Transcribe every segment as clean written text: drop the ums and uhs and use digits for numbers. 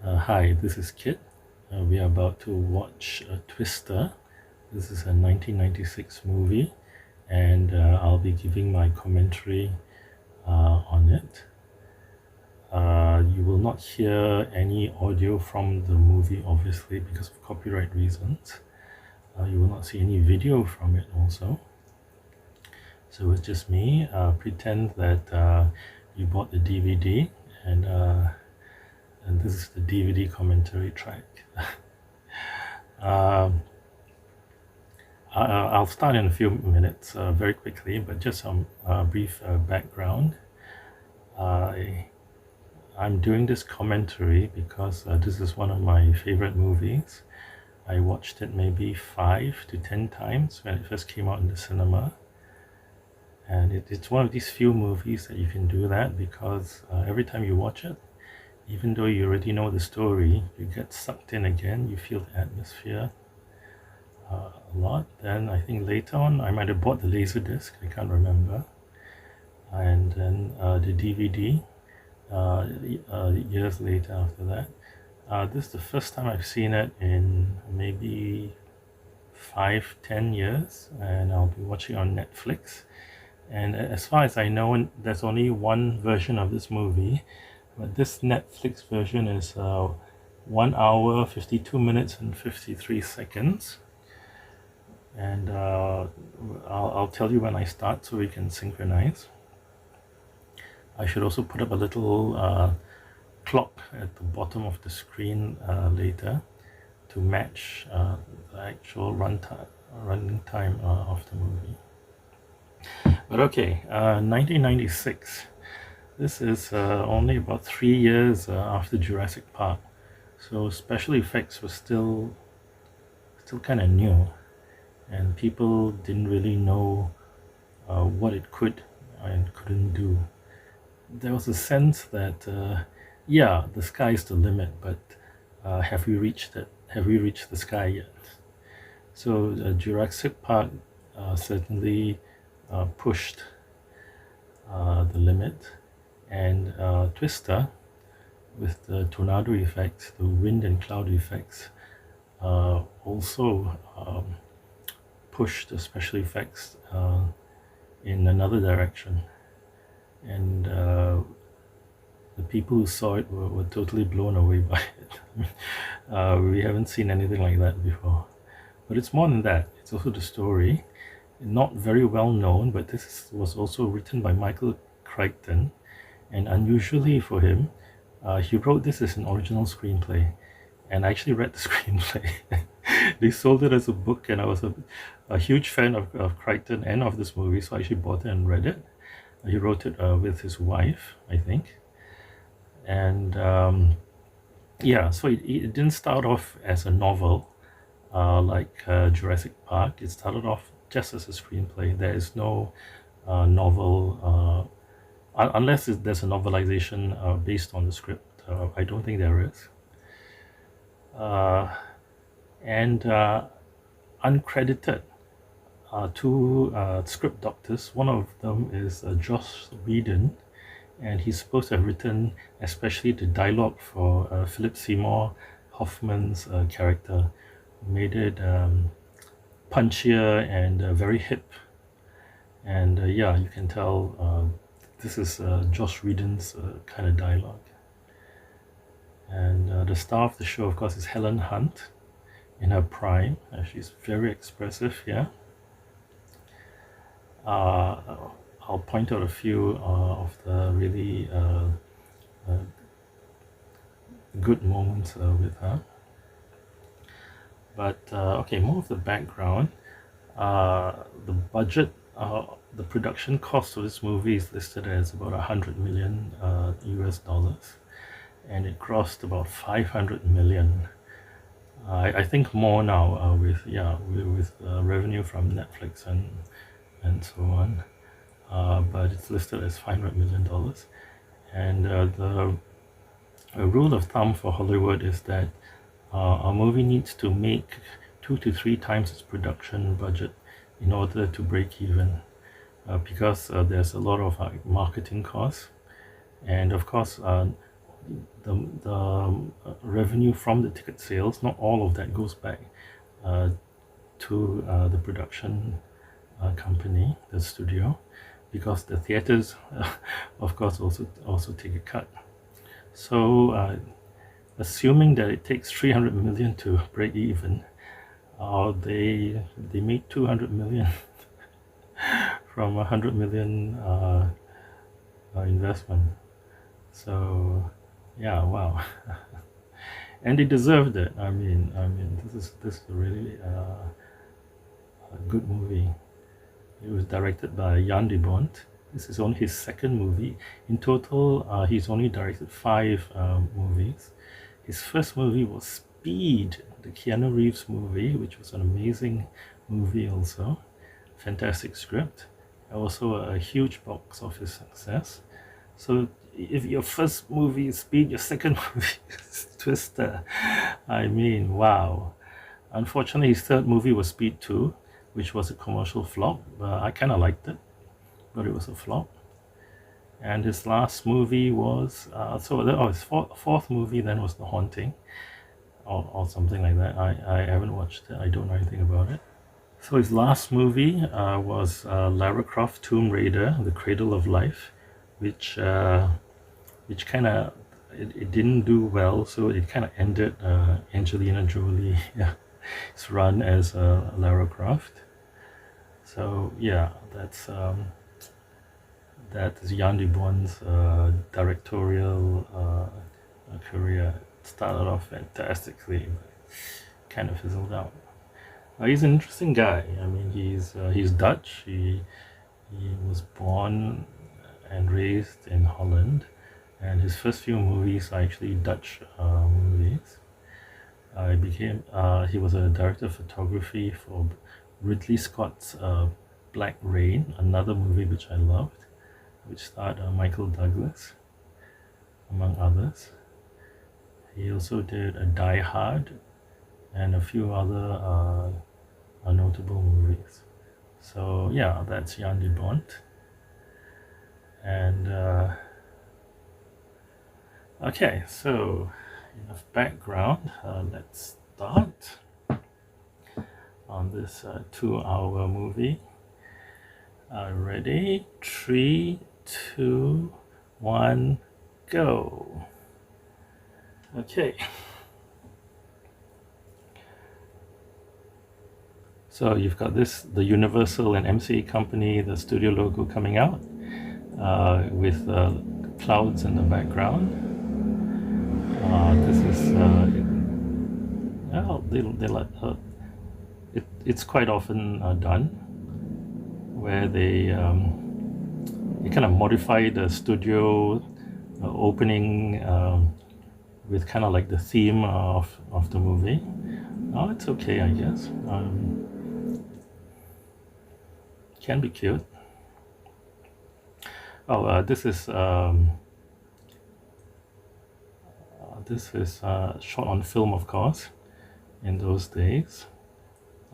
Hi, this is Kit. We are about to watch Twister. This is a 1996 movie, and I'll be giving my commentary on it. You will not hear any audio from the movie, obviously, because of copyright reasons. You will not see any video from it, also. So it's just me. Pretend that you bought the DVD, and this is the DVD commentary track. I'll start in a few minutes, very quickly, but just some brief background. I'm doing this commentary because this is one of my favorite movies. I watched it maybe 5 to 10 times when it first came out in the cinema. And it's one of these few movies that you can do that because every time you watch it, even though you already know the story, you get sucked in again, you feel the atmosphere a lot. Then I think later on, I might have bought the Laserdisc, I can't remember. And then the DVD, years later after that. This is the first time I've seen it in maybe 5-10 years, and I'll be watching it on Netflix. And as far as I know, there's only one version of this movie, but this Netflix version is 1 hour, 52 minutes, and 53 seconds. And I'll tell you when I start so we can synchronize. I should also put up a little clock at the bottom of the screen later to match the actual running time of the movie. But okay, 1996. This is only about 3 years after Jurassic Park, so special effects were still kind of new, and people didn't really know what it could and couldn't do. There was a sense that yeah, the sky's the limit, but have we reached it? Have we reached the sky yet? So Jurassic Park certainly pushed the limit, and Twister, with the tornado effects, the wind and cloud effects, also pushed the special effects in another direction. And the people who saw it were totally blown away by it. We haven't seen anything like that before. But it's more than that. It's also the story. Not very well known, but this was also written by Michael Crichton. And unusually for him, he wrote this as an original screenplay. And I actually read the screenplay. They sold it as a book, and I was a huge fan of Crichton and of this movie, so I actually bought it and read it. He wrote it with his wife, I think. And yeah, so it didn't start off as a novel like Jurassic Park. It started off just as a screenplay. There is no novel, unless there's a novelization based on the script. I don't think there is. And uncredited two script doctors. One of them is Joss Whedon, and he's supposed to have written especially the dialogue for Philip Seymour Hoffman's character, made it punchier and very hip. And yeah, you can tell this is Joss Whedon's kind of dialogue. And the star of the show, of course, is Helen Hunt in her prime. She's very expressive here. I'll point out a few of the really good moments with her. But okay, more of the background. The budget, the production cost of this movie is listed as about 100 million US dollars, and it grossed about 500 million. I think more now with revenue from Netflix and so on. But it's listed as $500 million. And the rule of thumb for Hollywood is that a movie needs to make 2 to 3 times its production budget in order to break even, because there's a lot of marketing costs, and of course revenue from the ticket sales, not all of that goes back to the production company, the studio, because the theaters, of course, also take a cut. So, assuming that it takes 300 million to break even, they made 200 million from 100 million investment. So, yeah, wow. And they deserved it. I mean, this is a really a good movie. It was directed by Jan de Bont. This is only his second movie. In total, he's only directed 5 movies. His first movie was Speed, the Keanu Reeves movie, which was an amazing movie also. Fantastic script. Also a huge box office success. So if your first movie is Speed, your second movie is Twister. I mean, wow. Unfortunately, his third movie was Speed 2, which was a commercial flop. I kind of liked it, but it was a flop. And his last movie was, his fourth movie then was The Haunting, or something like that. I haven't watched it. I don't know anything about it. So his last movie was Lara Croft Tomb Raider, The Cradle of Life, which kind of, it didn't do well, so it kind of ended Angelina Jolie's run as Lara Croft. So yeah, that is Jan de Bont's directorial career. It started off fantastically, but kind of fizzled out. He's an interesting guy. I mean, he's Dutch. He was born and raised in Holland, and his first few movies are actually Dutch movies. He was a director of photography for Ridley Scott's Black Rain, another movie which I loved, which starred Michael Douglas, among others. He also did Die Hard and a few other notable movies. So yeah, that's Jan de Bont. And okay, so enough background. Let's start on this 2-hour movie. Ready? 3, 2, 1, go. Okay. So you've got the Universal and MCA company, the studio logo coming out with clouds in the background. This is it's quite often done where they kind of modify the studio opening with kind of like the theme of the movie. Oh, it's okay, I guess. Can be cute. Oh, this is shot on film, of course, in those days.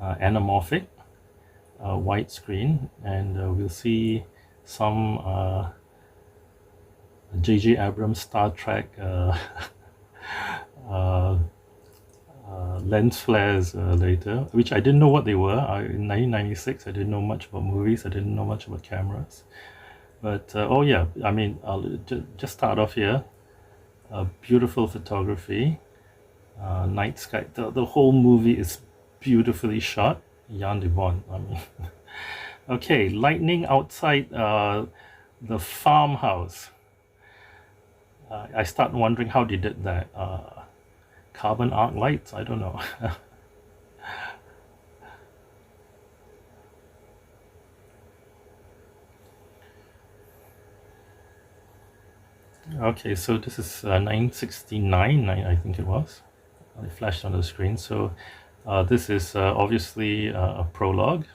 Anamorphic, widescreen, and we'll see some J.J. Abrams Star Trek lens flares later, which I didn't know what they were. In 1996, I didn't know much about movies. I didn't know much about cameras. But oh yeah, I mean, I'll just start off here. Beautiful photography, night sky. The whole movie is beautifully shot. Jan de Bont, I mean. Okay, lightning outside the farmhouse. I start wondering how they did that. Carbon arc lights, I don't know. Okay, so this is 969, I think it was. It flashed on the screen. So this is obviously a prologue.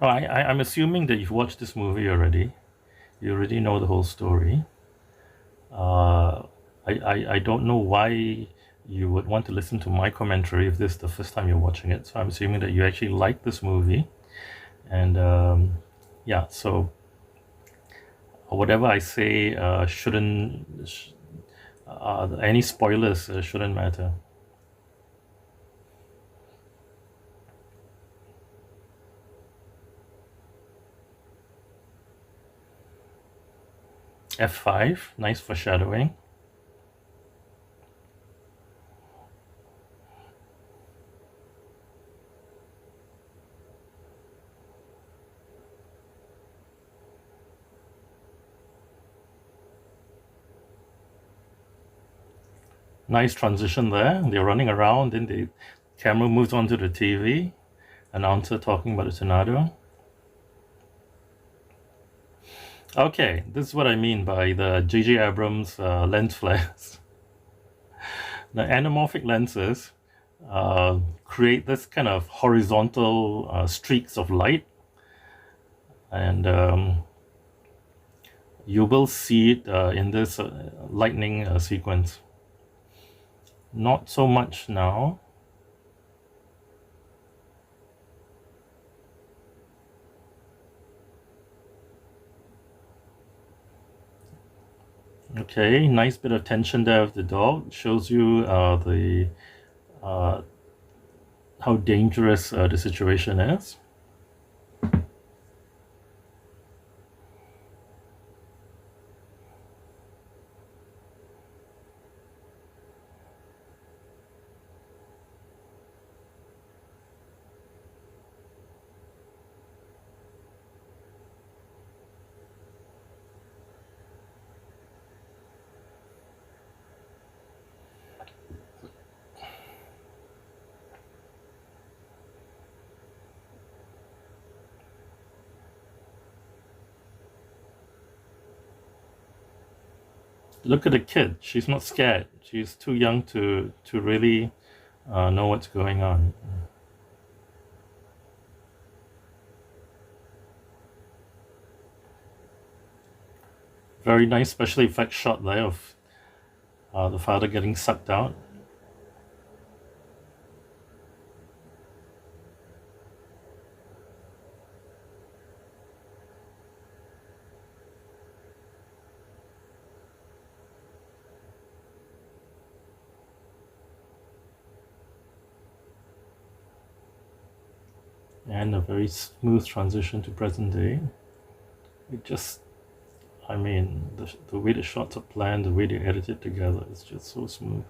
Oh, I'm assuming that you've watched this movie already. You already know the whole story. I don't know why you would want to listen to my commentary if this is the first time you're watching it. So I'm assuming that you actually like this movie. And yeah, so whatever I say shouldn't any spoilers shouldn't matter. F5, nice foreshadowing. Nice transition there. They're running around, then the camera moves on to the TV. Announcer talking about the tornado. Okay, this is what I mean by the J.J. Abrams lens flares. The anamorphic lenses create this kind of horizontal streaks of light, and you will see it in this lightning sequence. Not so much now. Okay, nice bit of tension there with the dog. Shows you how dangerous the situation is. Look at the kid. She's not scared. She's too young to really know what's going on. Very nice special effects shot there of the father getting sucked out. And a very smooth transition to present day. It just, I mean, the way the shots are planned, the way they edit it together, is just so smooth.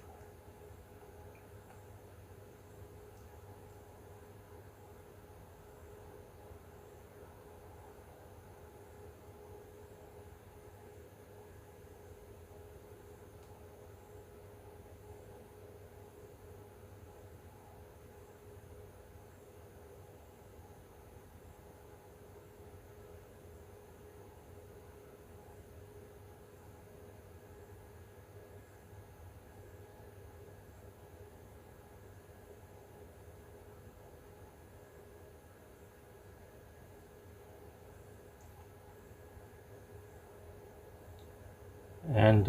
And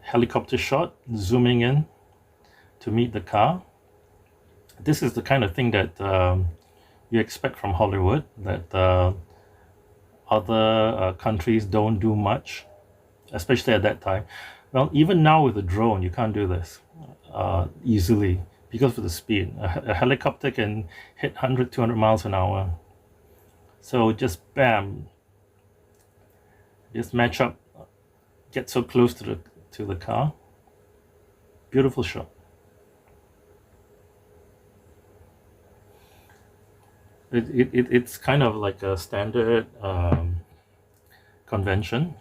helicopter shot zooming in to meet the car. This is the kind of thing that you expect from Hollywood, that other countries don't do much, especially at that time. Well, even now with a drone, you can't do this easily because of the speed. A helicopter can hit 100, 200 miles an hour. So just bam, just match up, get so close to the car. Beautiful shot. It's kind of like a standard convention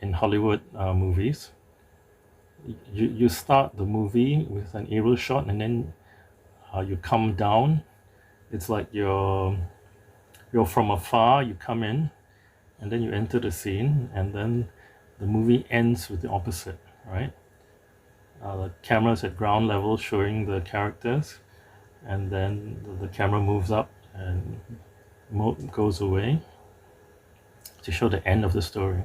in Hollywood movies. You start the movie with an aerial shot, and then you come down. It's like you're from afar. You come in, and then you enter the scene, and then the movie ends with the opposite, right? The camera's at ground level showing the characters, and then the camera moves up and goes away to show the end of the story.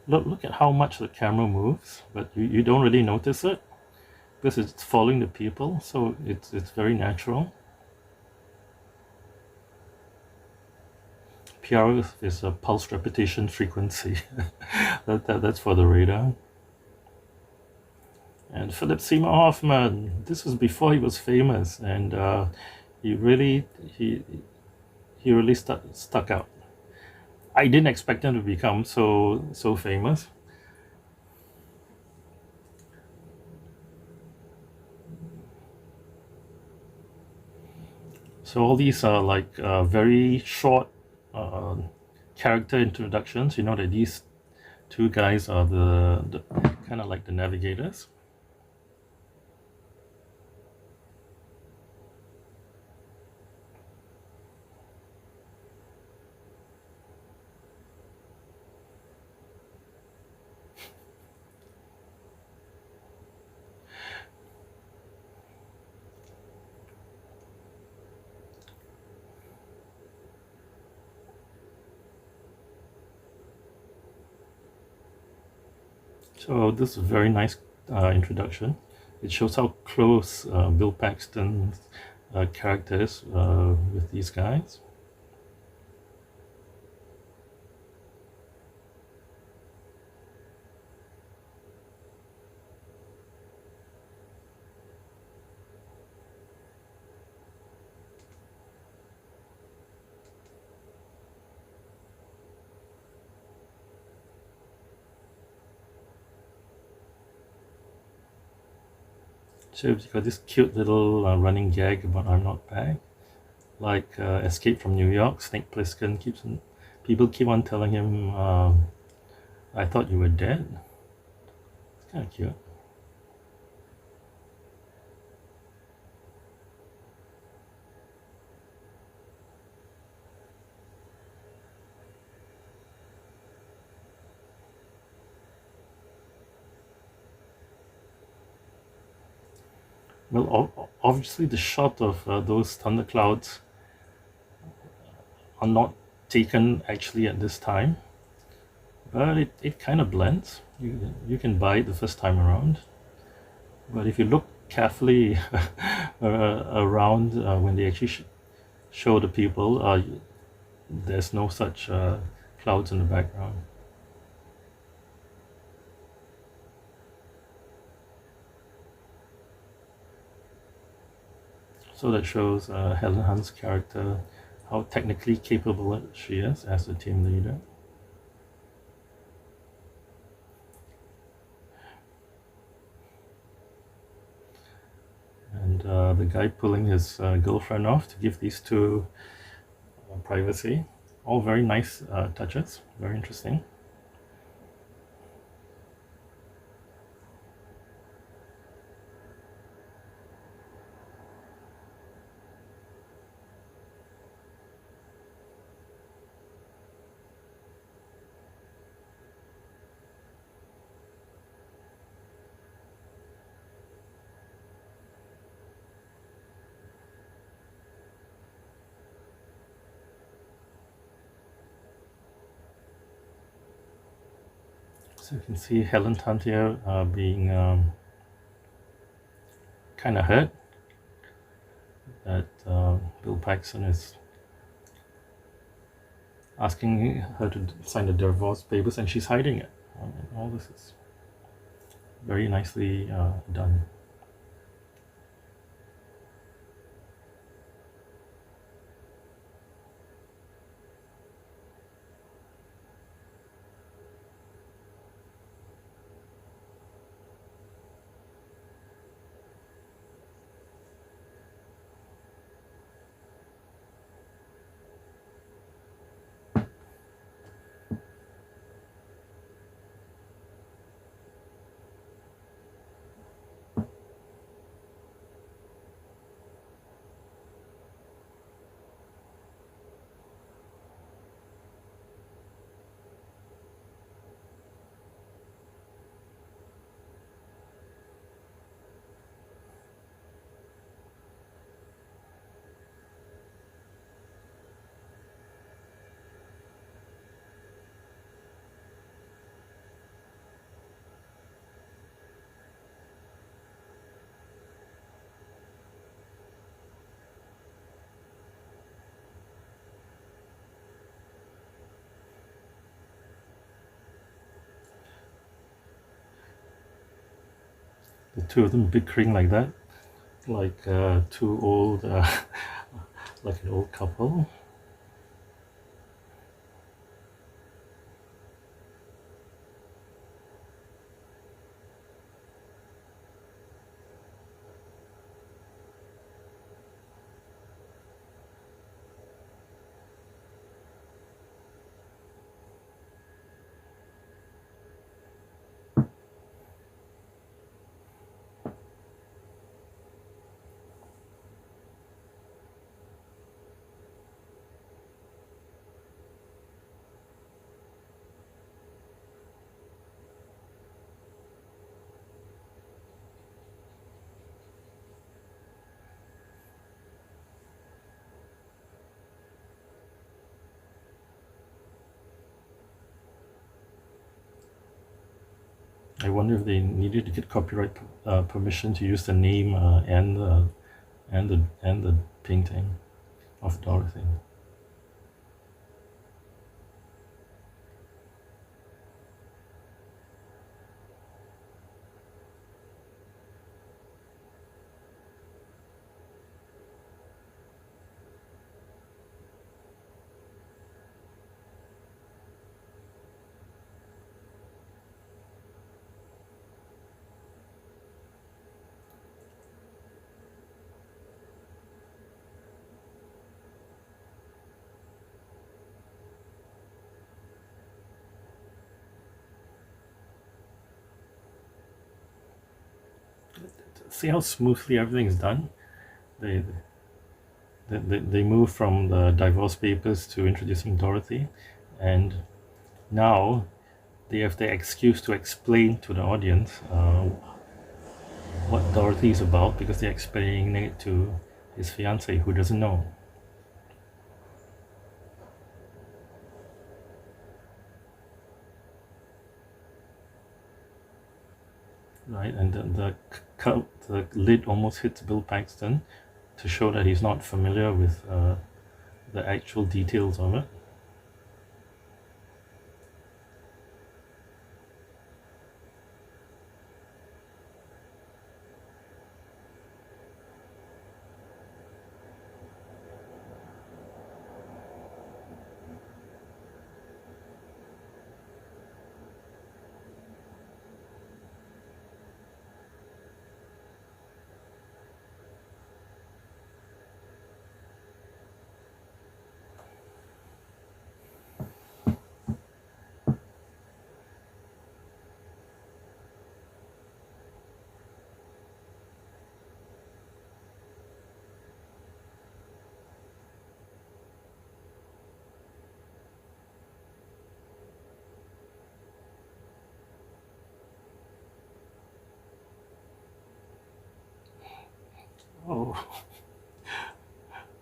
Look at how much the camera moves, but you don't really notice it. because it's following the people, so it's very natural. PR is a pulse repetition frequency. That's for the radar. And Philip Seymour Hoffman, this was before he was famous, and he really he he really stuck out. I didn't expect him to become so famous. So all these are like very short uh, character introductions. You know that these two guys are the kind of like the navigators. So this is a very nice introduction. It shows how close Bill Paxton's character is with these guys. So you've got this cute little running gag about I'm not back, like Escape from New York. Snake Plissken people keep on telling him, "I thought you were dead." It's kind of cute. Well, obviously the shot of those thunderclouds are not taken actually at this time, but it kind of blends. You can buy it the first time around, but if you look carefully around when they actually show the people, there's no such clouds in the background. So that shows Helen Hunt's character, how technically capable she is as a team leader. And the guy pulling his girlfriend off to give these two privacy. All very nice touches, very interesting. So you can see Helen Hunt here being kind of hurt that Bill Paxton is asking her to sign the divorce papers and she's hiding it. All this is very nicely done. two of them bickering like that, like two old, like an old couple. I wonder if they needed to get copyright permission to use the name and the painting of Dorothy. See how smoothly everything's done? They, they move from the divorce papers to introducing Dorothy, and now they have the excuse to explain to the audience what Dorothy is about, because they're explaining it to his fiancée who doesn't know. Right, and the lid almost hits Bill Paxton to show that he's not familiar with the actual details of it. Oh,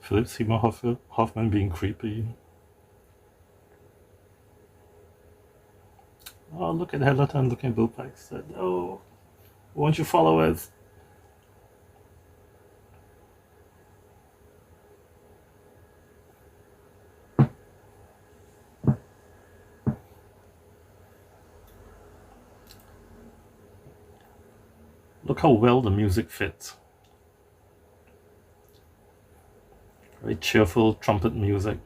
Philip Seymour Hoffman being creepy. Oh, look at Helen, look at Bill Paxton. Oh, won't you follow us? Look how well the music fits. Very cheerful trumpet music.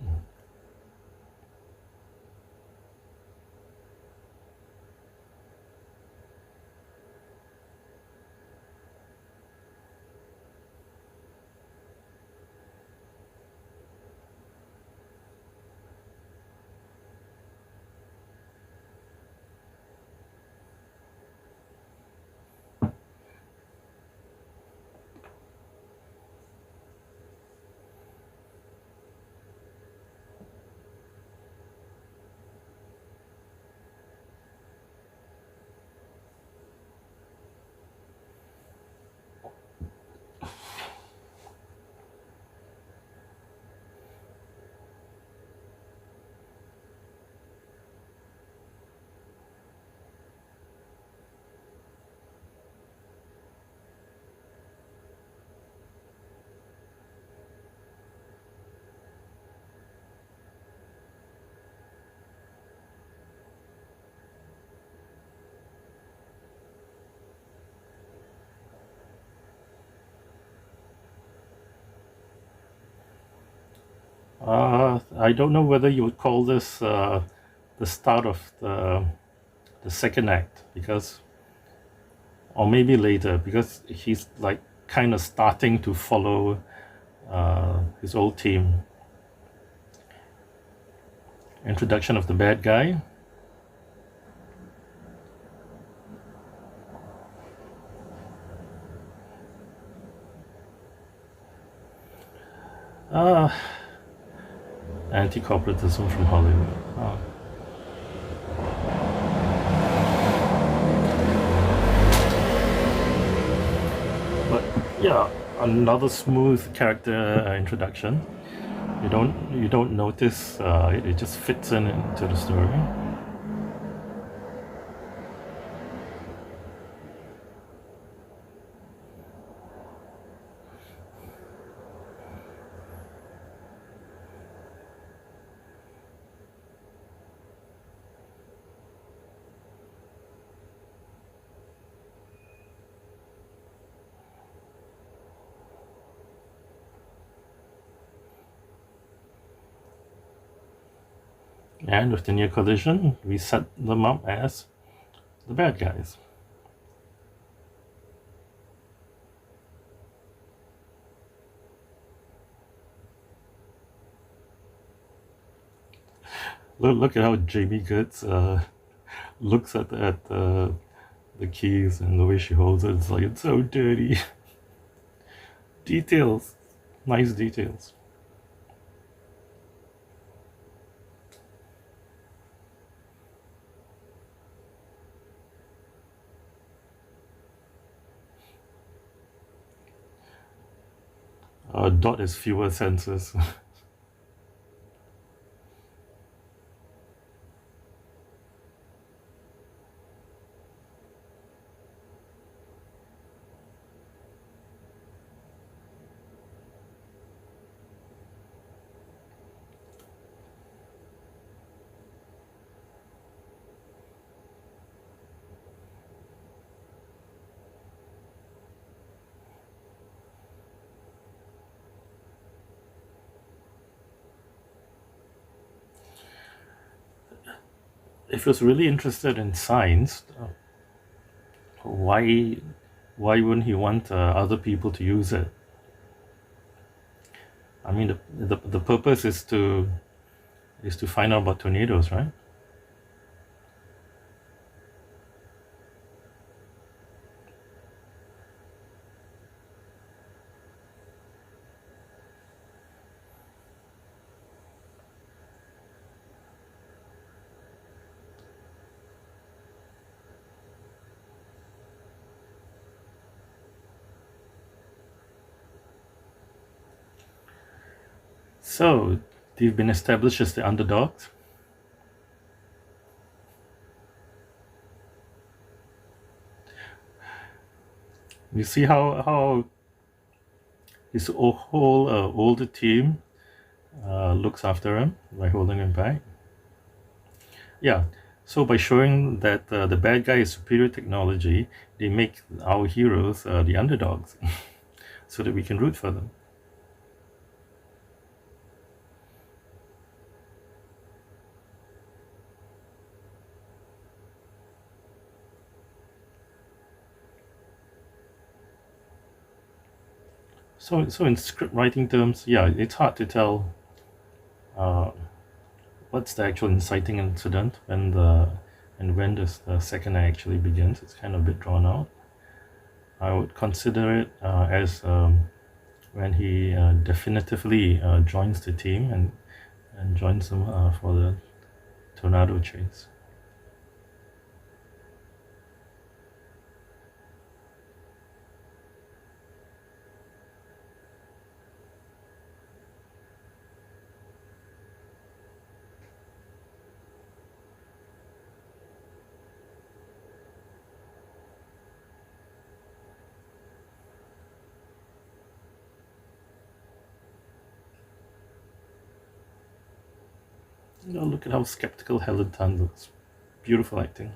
I don't know whether you would call this the start of the second act, because, or maybe later, because he's like kind of starting to follow his old team. Introduction of the bad guy. Uh, Anti-corporatism from Hollywood. But yeah, another smooth character introduction. You don't notice it just fits in into the story. And with the near collision, we set them up as the bad guys. Look at how Jamie Goods looks at the keys and the way she holds it. It's like, it's so dirty. Details, nice details. Dot has fewer sensors. If he was really interested in science, why wouldn't he want other people to use it? I mean, the purpose is to find out about tornadoes, right? So they've been established as the underdogs. You see how his whole older team looks after him by holding him back. Yeah. So by showing that the bad guy is superior technology, they make our heroes the underdogs, so that we can root for them. So in script writing terms, yeah, it's hard to tell uh, what's the actual inciting incident and when does the second act actually begins. It's kind of a bit drawn out. I would consider it as when he definitively joins the team and joins them for the tornado chase. Look at how skeptical Helen looks. Beautiful acting.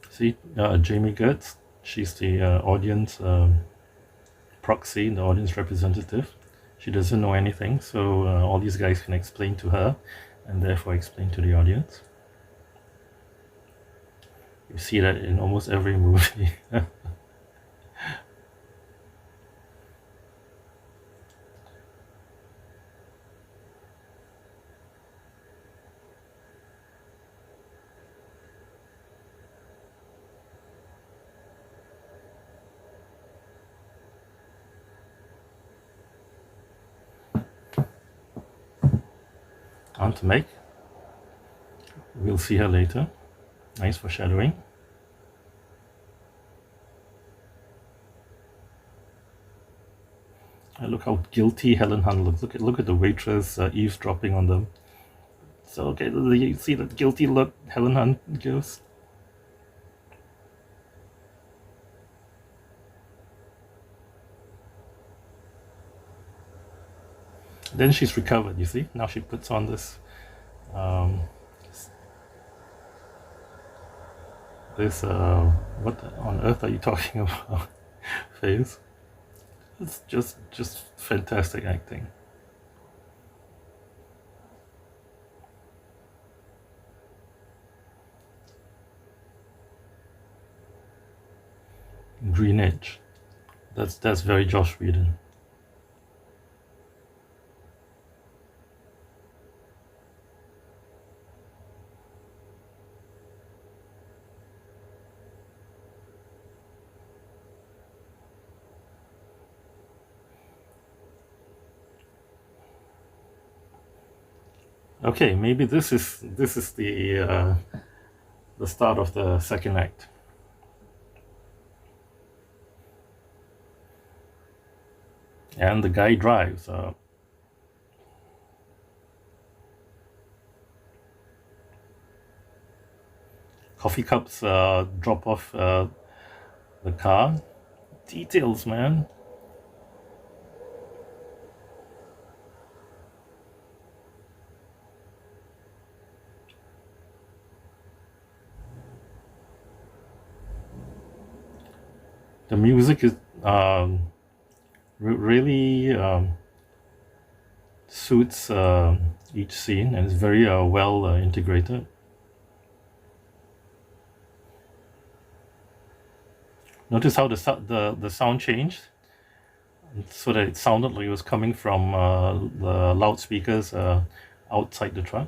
See, Jamie Gertz, she's the audience proxy, the audience representative. She doesn't know anything, so all these guys can explain to her and therefore explain to the audience. You see that in almost every movie. Aunt Meg, we'll see her later. Nice foreshadowing. Look how guilty Helen Hunt looks. Look at the waitress eavesdropping on them. So okay, you see the guilty look Helen Hunt gives. Then she's recovered. You see, now she puts on this what on earth are you talking about face. It's just fantastic acting. Green Edge. That's very Josh Whedon. Okay, maybe this is the start of the second act. And the guy drives. Coffee cups drop off the car. Details, man. The music is really suits each scene and is very well integrated. Notice how the sound changed, so that it sounded like it was coming from the loudspeakers outside the truck.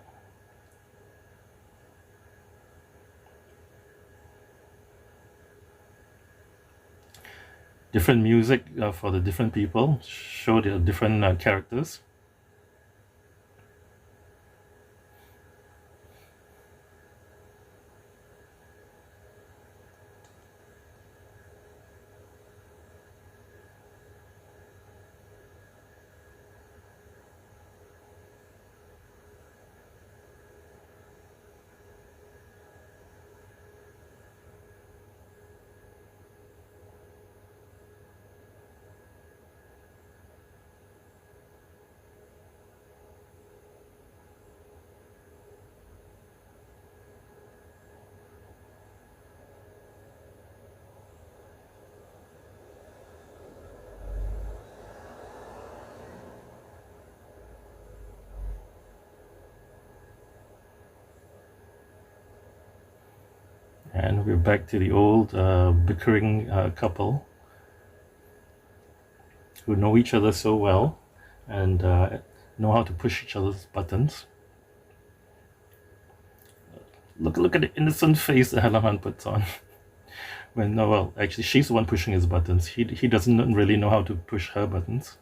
Different music for the different people, show the different characters. And we're back to the old bickering couple who know each other so well and know how to push each other's buttons. Look at the innocent face that Helen Hunt puts on. When well, actually, she's the one pushing his buttons. He doesn't really know how to push her buttons.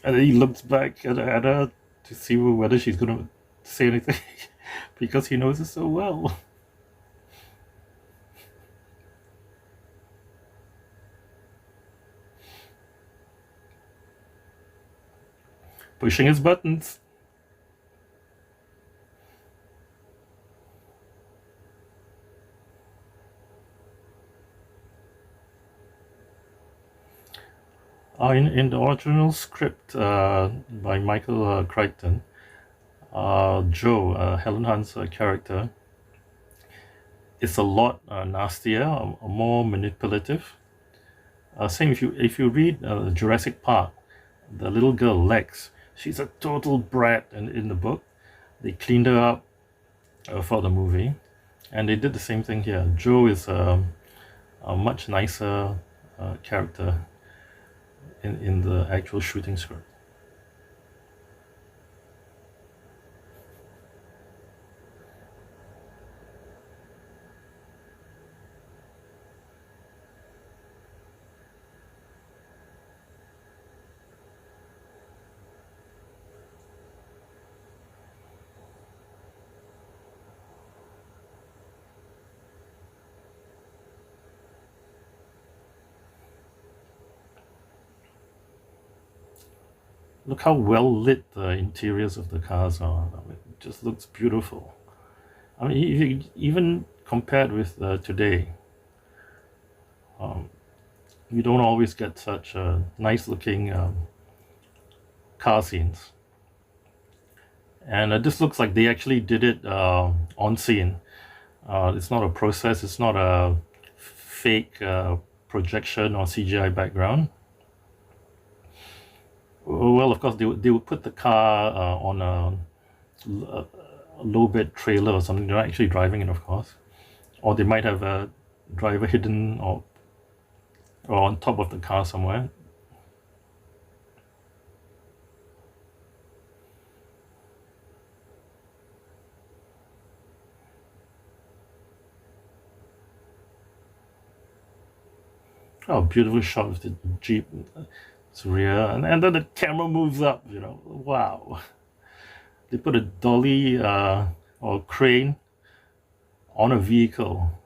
And then he looks back at her to see whether she's going to say anything because he knows her so well. pushing his buttons. In the original script by Michael Crichton, Joe, Helen Hunt's character, is a lot nastier, more manipulative. Same if you read Jurassic Park, the little girl Lex, she's a total brat in the book. They cleaned her up for the movie, and they did the same thing here. Joe is a much nicer character in the actual shooting script. Look how well lit the interiors of the cars are. I mean, it just looks beautiful. I mean, even compared with today, you don't always get such nice looking car scenes. And this looks like they actually did it on scene. It's not a process, it's not a fake projection or CGI background. Well, of course, they would put the car on a low bed trailer or something. They're not actually driving it, of course. Or they might have a driver hidden or on top of the car somewhere. Oh, beautiful shot of the Jeep. It's rear, and then the camera moves up, you know. Wow. They put a dolly or crane on a vehicle.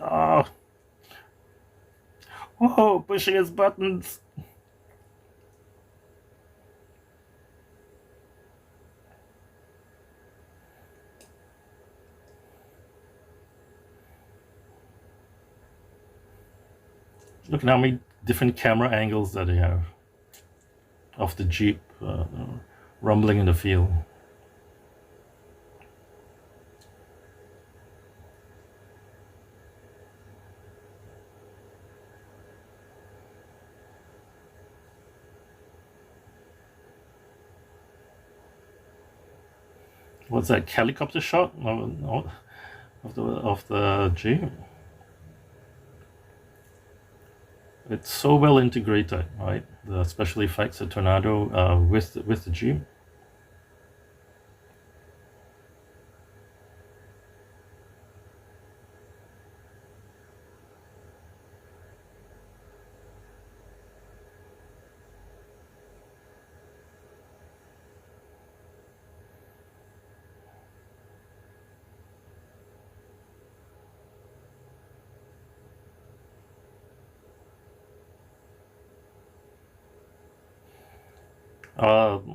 Oh, whoa, pushing his buttons. Look at how many different camera angles that they have of the Jeep rumbling in the field. What's that, helicopter shot of the Jeep? It's so well integrated, right? The special effects, the tornado with the Jeep.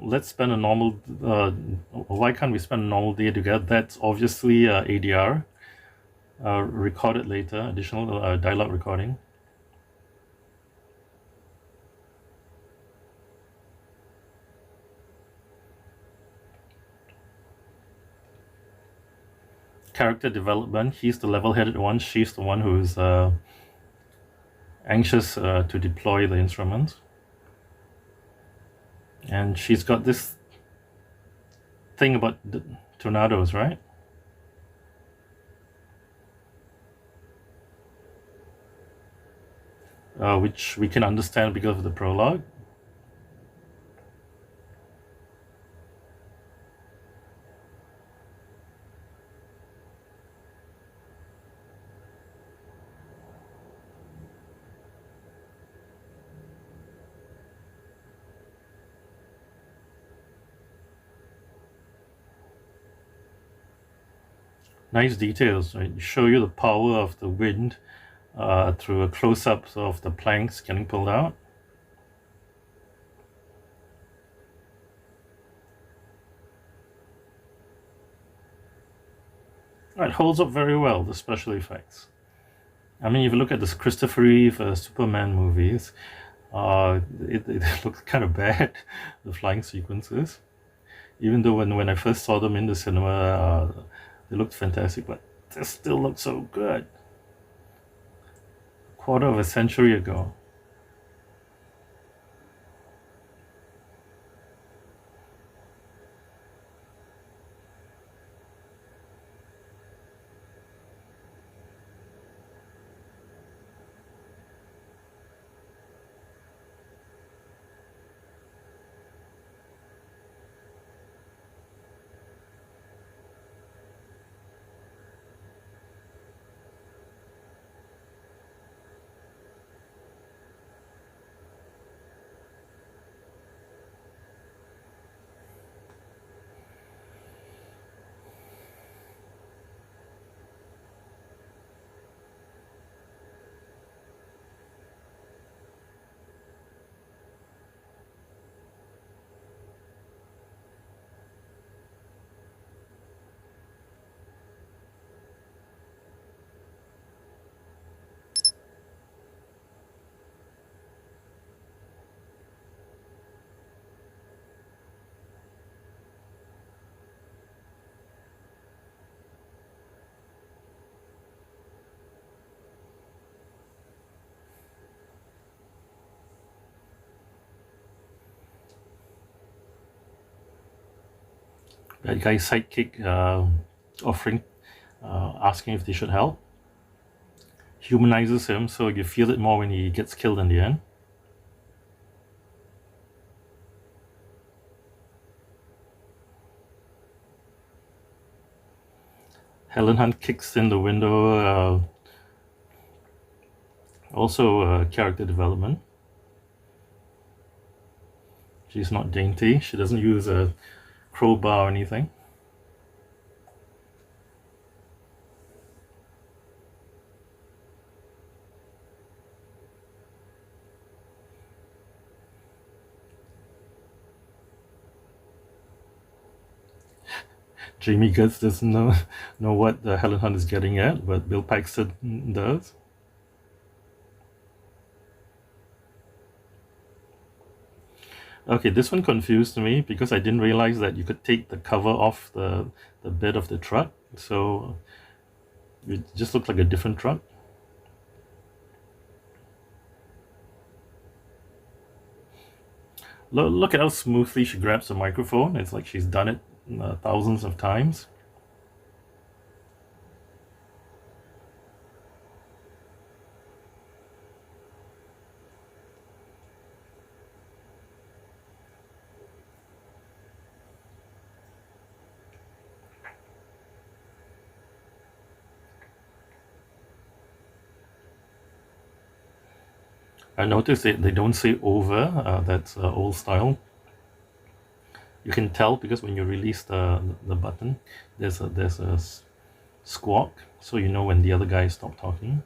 Let's spend a normal. Why can't we spend a normal day together? That's obviously ADR, recorded later, additional dialogue recording. Character development. He's the level-headed one. She's the one who's anxious to deploy the instruments. And she's got this thing about the tornadoes, right? Which we can understand because of the prologue. Nice details, right? Show you the power of the wind through a close-up of the planks getting pulled out. It holds up very well, the special effects. I mean, if you look at this Christopher Reeve Superman movies, it looks kind of bad, the flying sequences. Even though when I first saw them in the cinema, they looked fantastic, but they still look so good. A quarter of a century ago. That guy's sidekick offering, asking if they should help, humanizes him, so you feel it more when he gets killed in the end. Helen Hunt kicks in the window, also character development. She's not dainty, she doesn't use a crowbar or anything. Jamie Gertz doesn't know what Helen Hunt is getting at, but Bill Paxton does. Okay, this one confused me because I didn't realize that you could take the cover off the bed of the truck, so it just looked like a different truck. Look at how smoothly she grabs the microphone. It's like she's done it thousands of times. I noticed they don't say over, that's old style. You can tell because when you release the button, there's a squawk, so you know when the other guy stopped talking.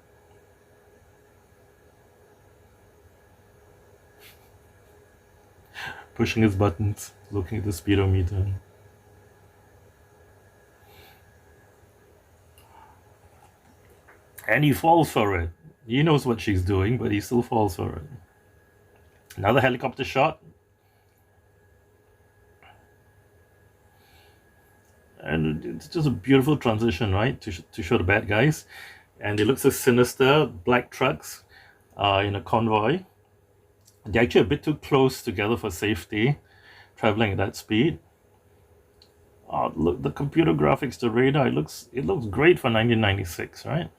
Pushing his buttons, looking at the speedometer. And he falls for it. He knows what she's doing, but he still falls for it. Another helicopter shot. And it's just a beautiful transition, right? To show the bad guys. And they look so sinister, black trucks in a convoy. They're actually a bit too close together for safety, traveling at that speed. Oh, look, the computer graphics, the radar, it looks great for 1996, right?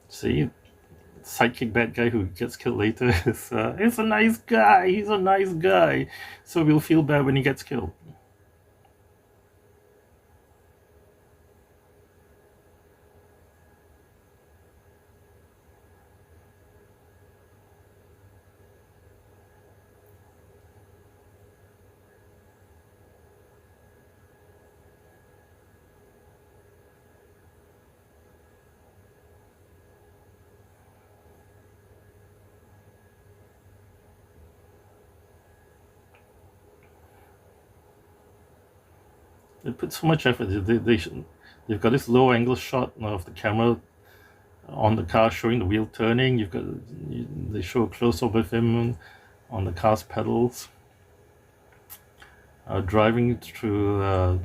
See, sidekick bad guy who gets killed later is a nice guy. He's a nice guy. So we'll feel bad when he gets killed. They put so much effort. They've got this low angle shot of the camera on the car showing the wheel turning. They show a close up of him on the car's pedals, driving through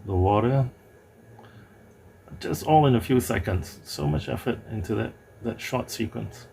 the water. Just all in a few seconds. So much effort into that short sequence.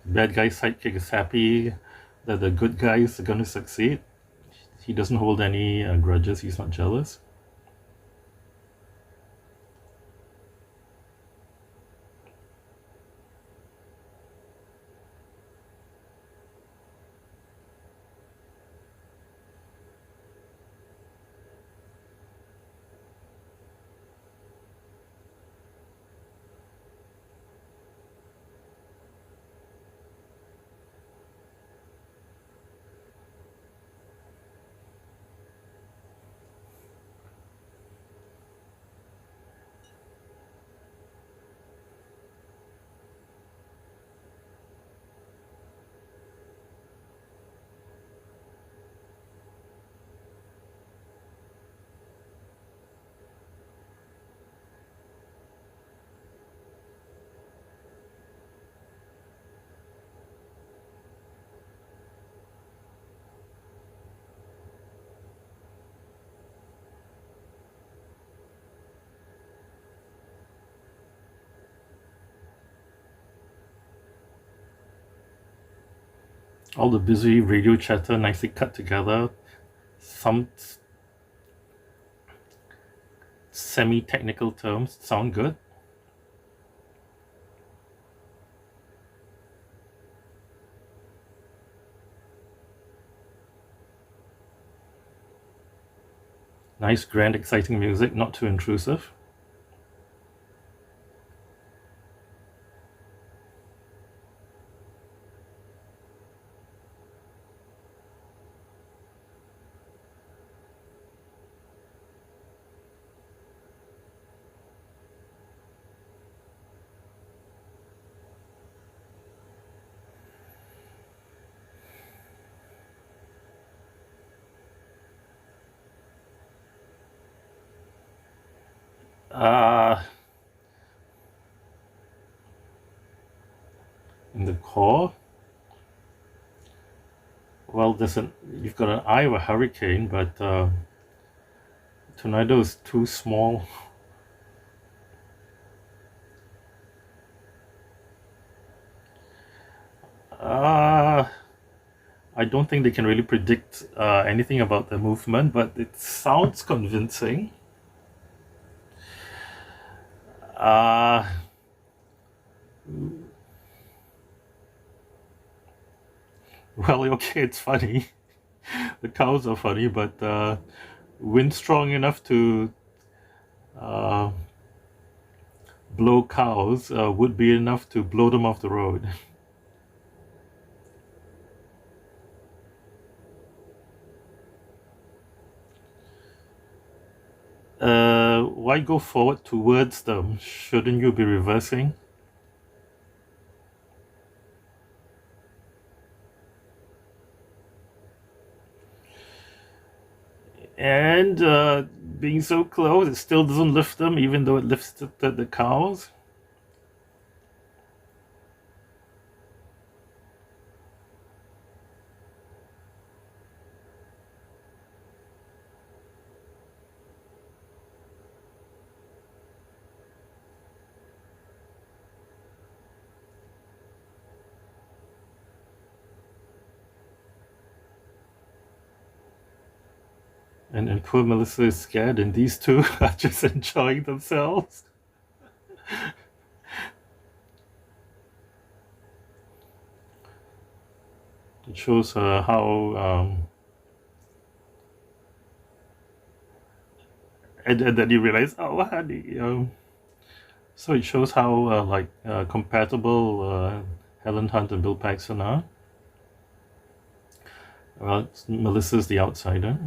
Bad guy sidekick is happy that the good guys are going to succeed. He doesn't hold any grudges. He's not jealous. All the busy radio chatter nicely cut together. Some semi-technical terms sound good. Nice, grand, exciting music, not too intrusive. In the core, well, you've got an eye of a hurricane, but tornado is too small. I don't think they can really predict anything about the movement, but it sounds convincing. Well, okay, it's funny. The cows are funny, but wind strong enough to blow cows would be enough to blow them off the road. Why go forward towards them? Shouldn't you be reversing? And being so close, it still doesn't lift them, even though it lifts the cows. And poor Melissa is scared, and these two are just enjoying themselves. It shows her how, and then you realize, oh, honey. So it shows how compatible Helen Hunt and Bill Paxton are. Well, Melissa's the outsider.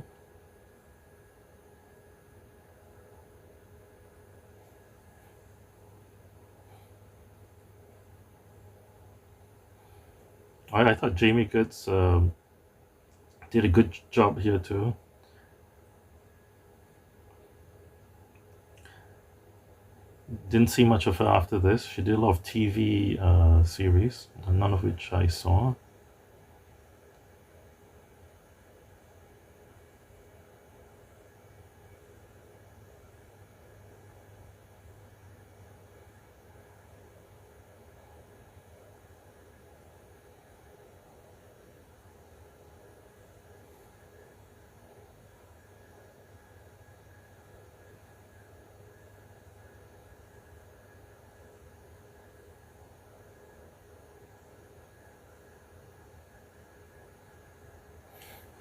I thought Jamie Goods did a good job here too. Didn't see much of her after this. She did a lot of TV series, none of which I saw.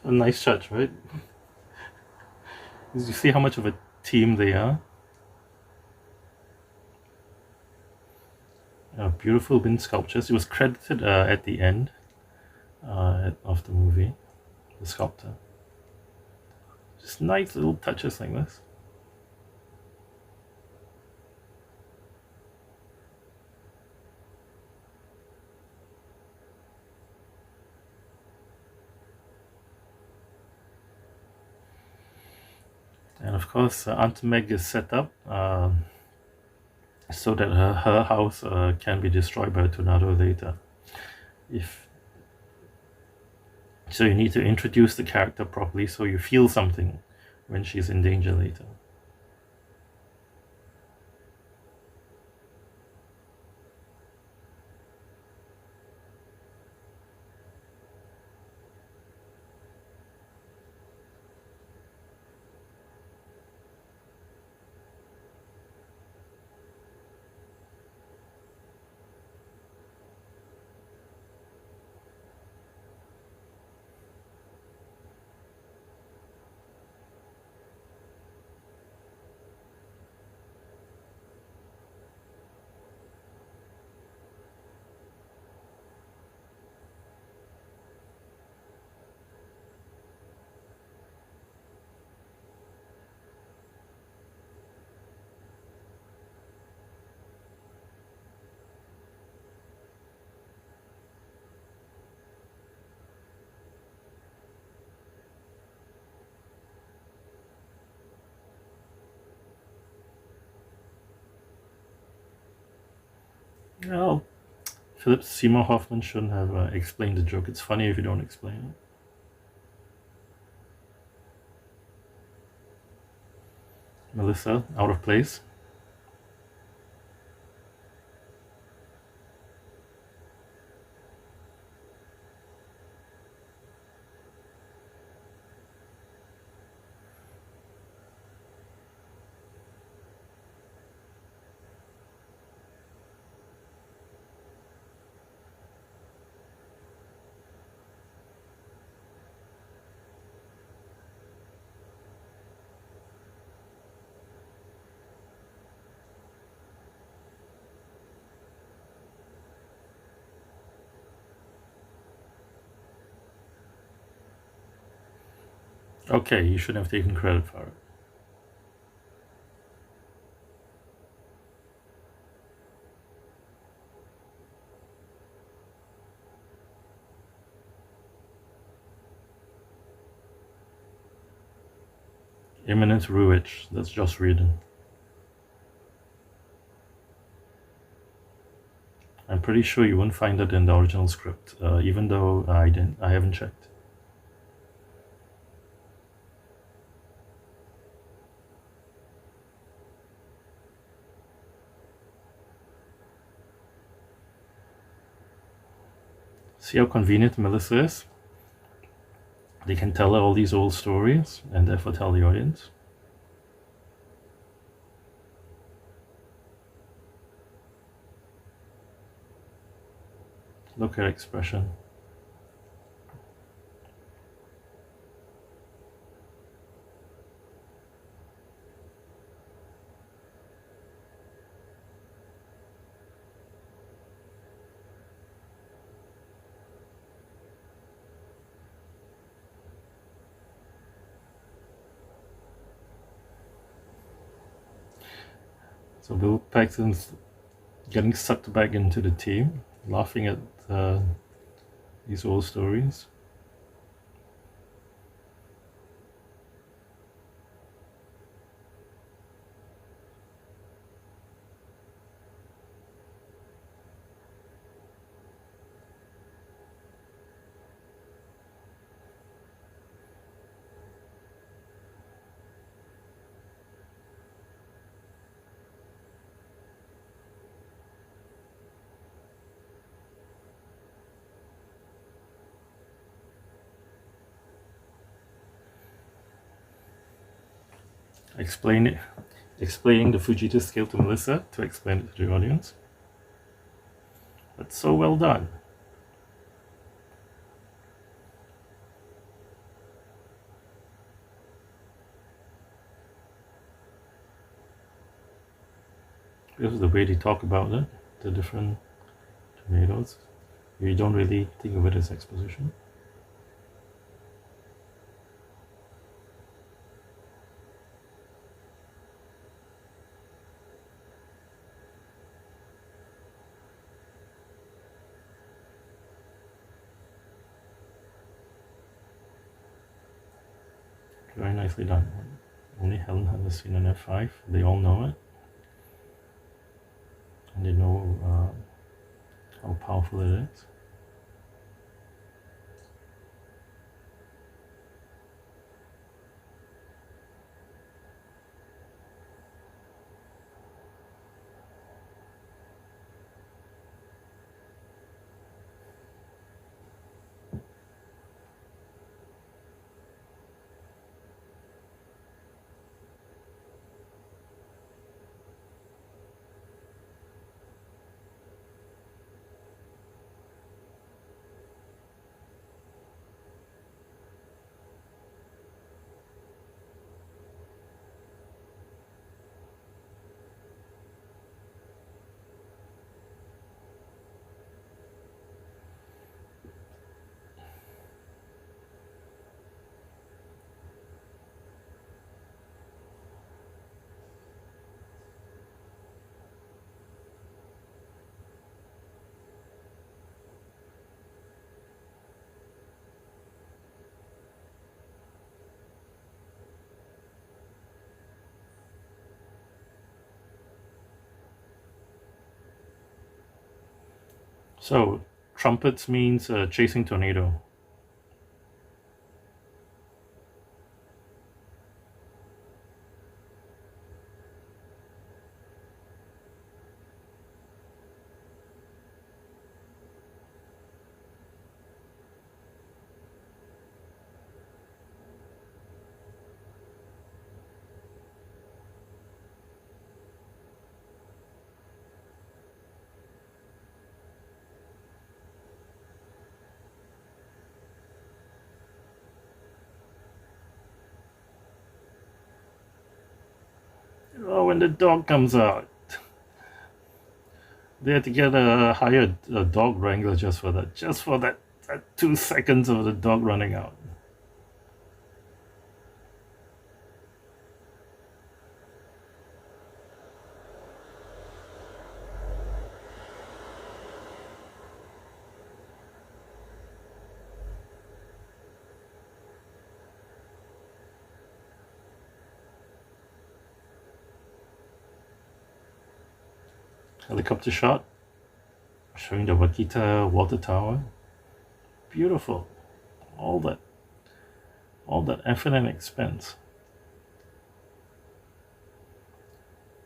A nice church, right? You see how much of a team they are. Beautiful wind sculptures. It was credited at the end of the movie, the sculptor. Just nice little touches like this. And of course, Aunt Meg is set up so that her house can be destroyed by a tornado later. So you need to introduce the character properly so you feel something when she's in danger later. Well, Seymour Hoffman shouldn't have explained the joke. It's funny if you don't explain it. Melissa, out of place. Okay, you shouldn't have taken credit for it. Imminent ruinage. That's Joss Whedon. I'm pretty sure you won't find it in the original script, even though I haven't checked. See how convenient Melissa is? They can tell her all these old stories and therefore tell the audience. Look at her expression. So Bill Paxton's getting sucked back into the team, laughing at these old stories. Explaining the Fujita scale to Melissa to explain it to the audience. That's so well done. This is the way they talk about it, the different tomatoes. You don't really think of it as exposition. Very nicely done. Only Helen has seen an F5. They all know it. And they know how powerful it is. So, trumpets means chasing tornado. Oh, when the dog comes out. They had to get hire a dog wrangler just for that 2 seconds of the dog running out. Helicopter shot showing the Wakita water tower. Beautiful. All that effort and expense.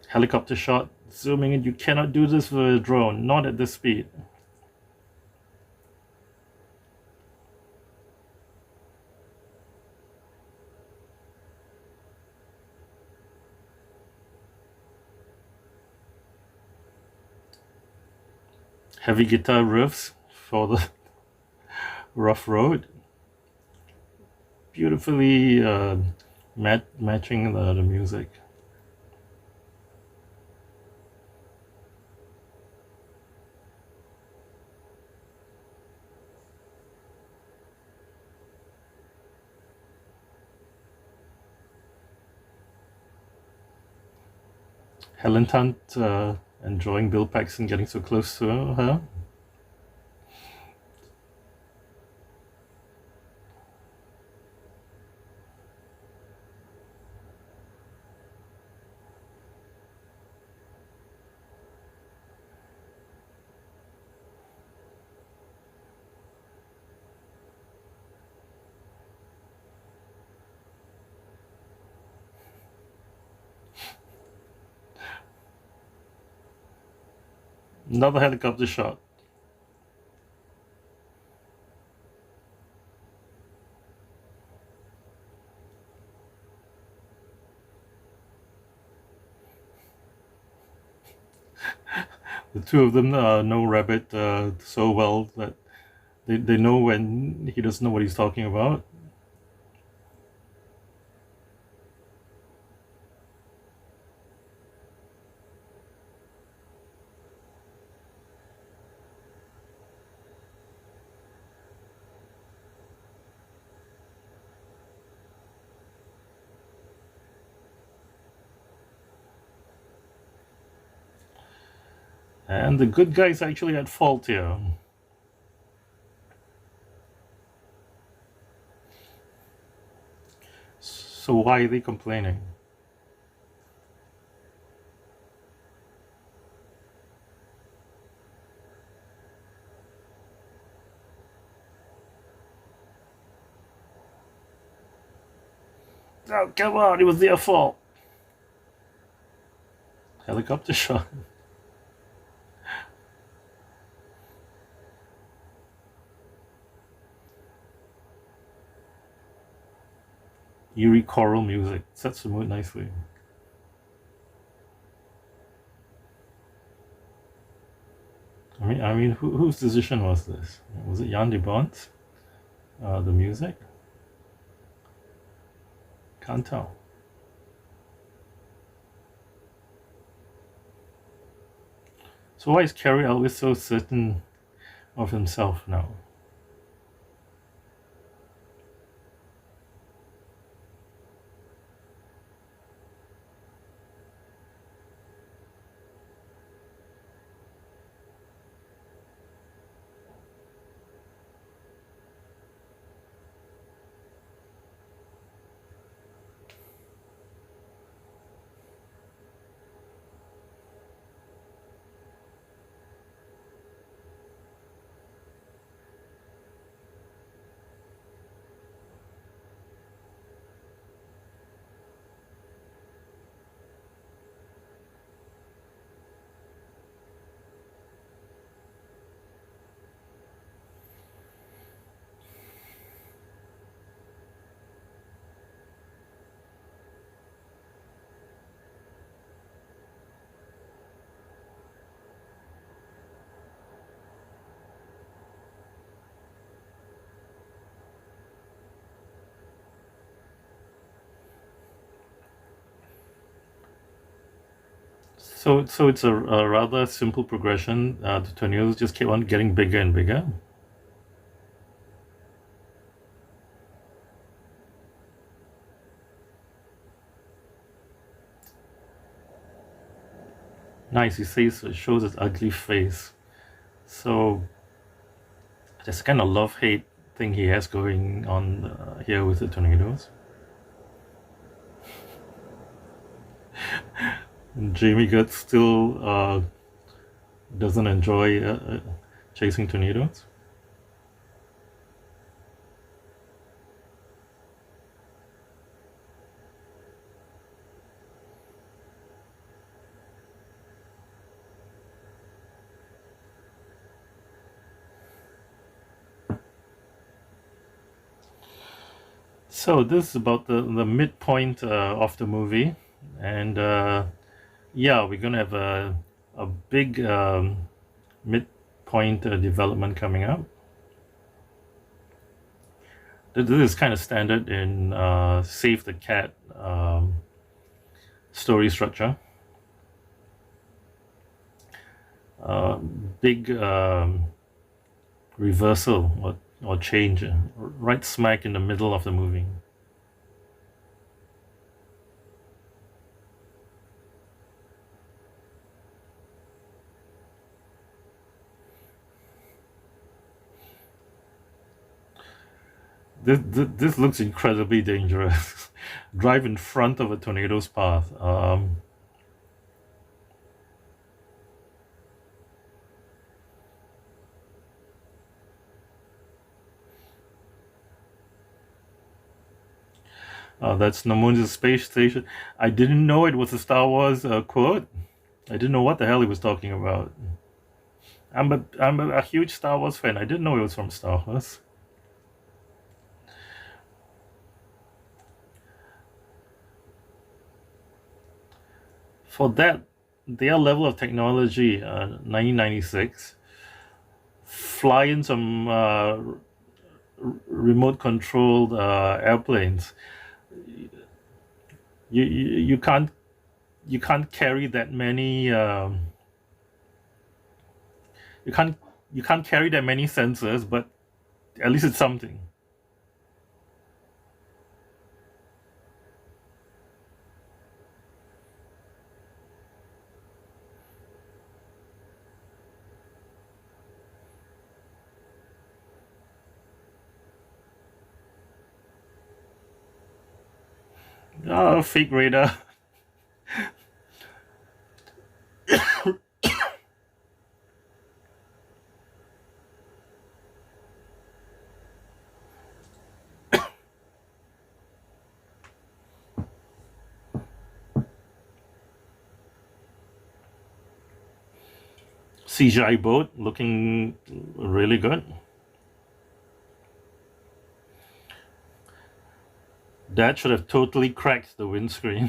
Helicopter shot zooming in. You cannot do this with a drone, not at this speed. Heavy guitar riffs for the rough road. Beautifully matching the music. Helen Tant enjoying Bill Paxton getting so close to her. Another helicopter shot. The two of them know Rabbit so well that they know when he doesn't know what he's talking about. And the good guy's actually at fault here. So why are they complaining? Oh, come on, it was their fault. Helicopter shot. Eerie choral music sets the mood nicely. I mean, whose decision was this? Was it Jan de Bont? The music? Can't tell. So why is Cary Elwes so certain of himself now? So it's a rather simple progression. The tornadoes just keep on getting bigger and bigger. Nice, he says it shows his ugly face. So there's a kind of love-hate thing he has going on here with the tornadoes. And Jamie Gertz still doesn't enjoy chasing tornadoes. So this is about the midpoint of the movie, and yeah, we're gonna have a big midpoint development coming up. This is kind of standard in Save the Cat story structure. Big reversal or change right smack in the middle of the movie. This looks incredibly dangerous. Drive in front of a tornado's path. That's Namun's space station. I didn't know it was a Star Wars quote. I didn't know what the hell he was talking about. I'm a huge Star Wars fan. I didn't know it was from Star Wars. For that, their level of technology, 1996, flying some remote controlled airplanes. You can't carry that many. You can't carry that many sensors, but at least it's something. Fake radar. CGI boat looking really good. That should have totally cracked the windscreen.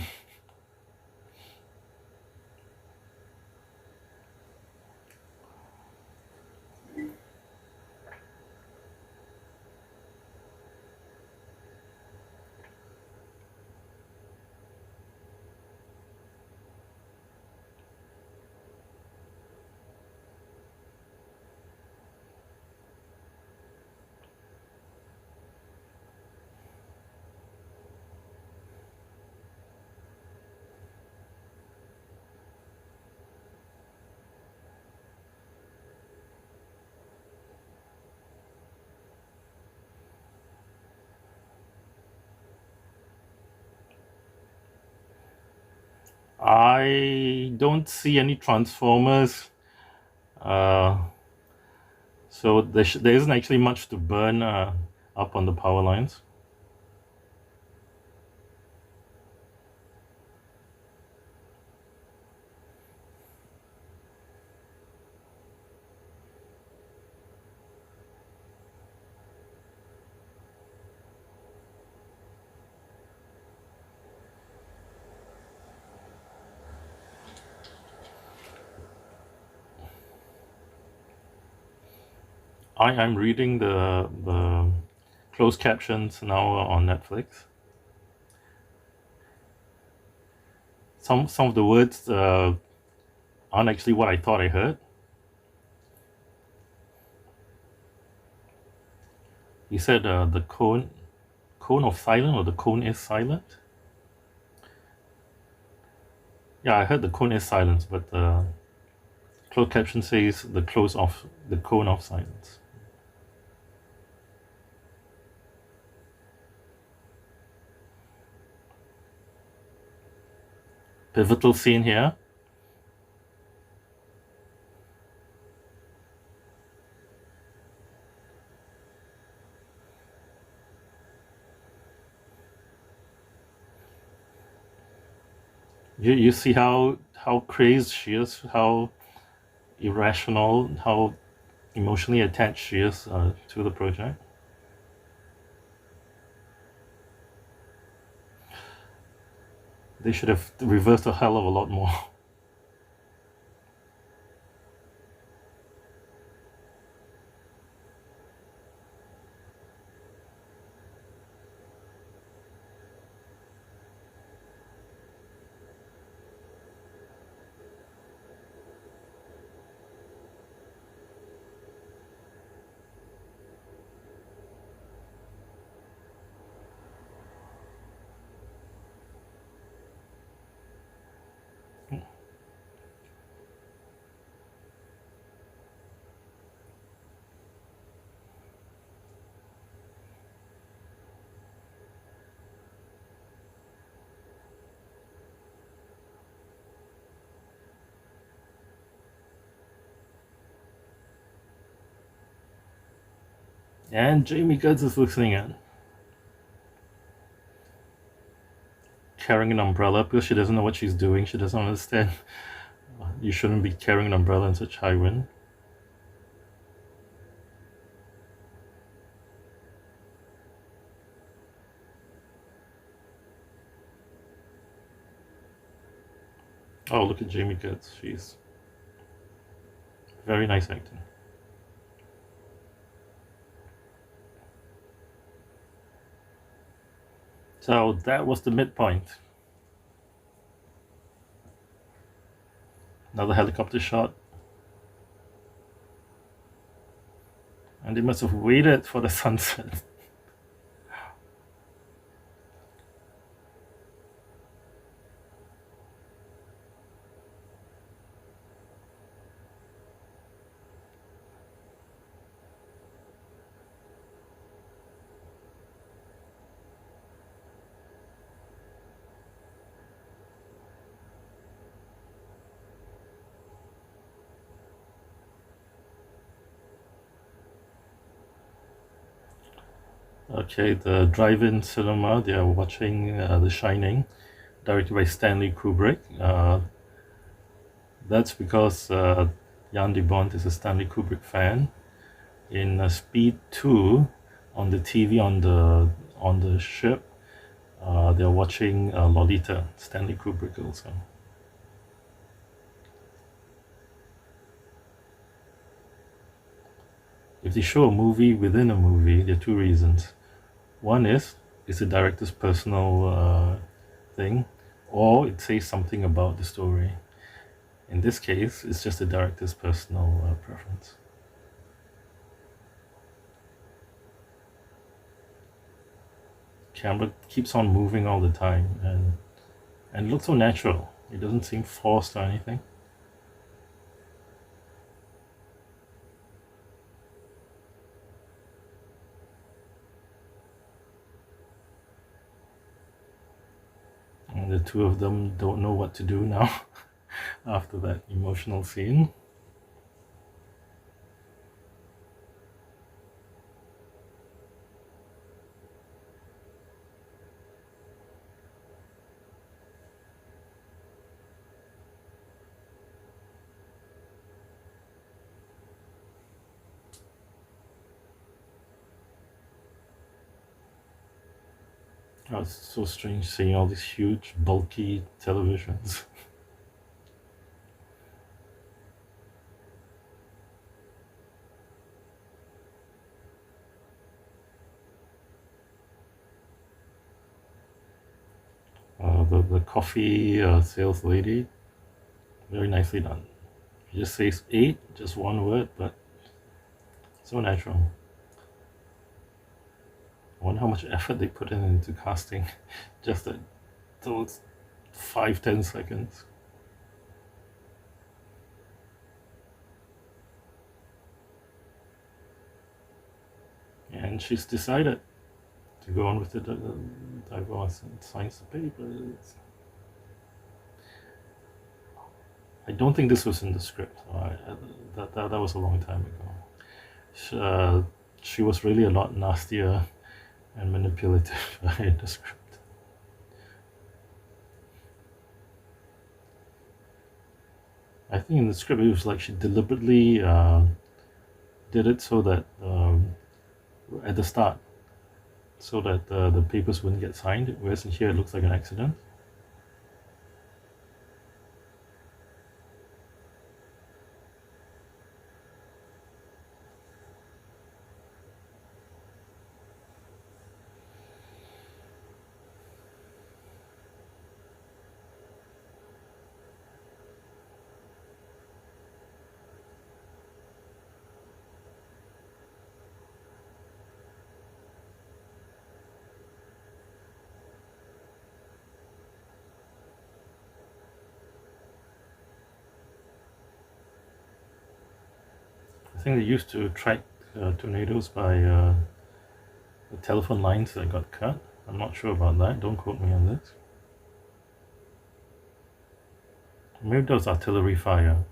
I don't see any transformers, uh, so there isn't actually much to burn up on the power lines. I'm reading the closed captions now on Netflix. Some of the words aren't actually what I thought I heard. He said the cone of silent, or the cone is silent. Yeah, I heard the cone is silence, but the closed caption says the cone of silence. Pivotal scene here. You see how crazed she is, how irrational, how emotionally attached she is to the project. They should have reversed a hell of a lot more. And Jamie Gertz is listening in, carrying an umbrella because she doesn't know what she's doing. She doesn't understand. You shouldn't be carrying an umbrella in such high wind. Oh, look at Jamie Gertz. She's very nice acting. So that was the midpoint. Another helicopter shot. And they must have waited for the sunset. Okay, the drive-in cinema, they are watching The Shining, directed by Stanley Kubrick. That's because Jan de Bont is a Stanley Kubrick fan. In Speed 2, on the TV on the ship, they're watching Lolita, Stanley Kubrick also. If they show a movie within a movie, there are two reasons. One is it's a director's personal thing, or it says something about the story. In this case, it's just the director's personal preference. Camera keeps on moving all the time, and it looks so natural. It doesn't seem forced or anything. And the two of them don't know what to do now after that emotional scene. Oh, it's so strange seeing all these huge, bulky televisions. The coffee sales lady, very nicely done. She just says eight, just one word, but so natural. I wonder how much effort they put into casting just those 5-10 seconds. And she's decided to go on with the divorce and signs the papers. I don't think this was in the script. That was a long time ago. She was really a lot nastier and manipulative in the script. I think in the script it was like she deliberately did it so that at the start, so that the papers wouldn't get signed, whereas in here it looks like an accident. I think they used to track tornadoes by the telephone lines that got cut. I'm not sure about that. Don't quote me on this. Maybe that was artillery fire.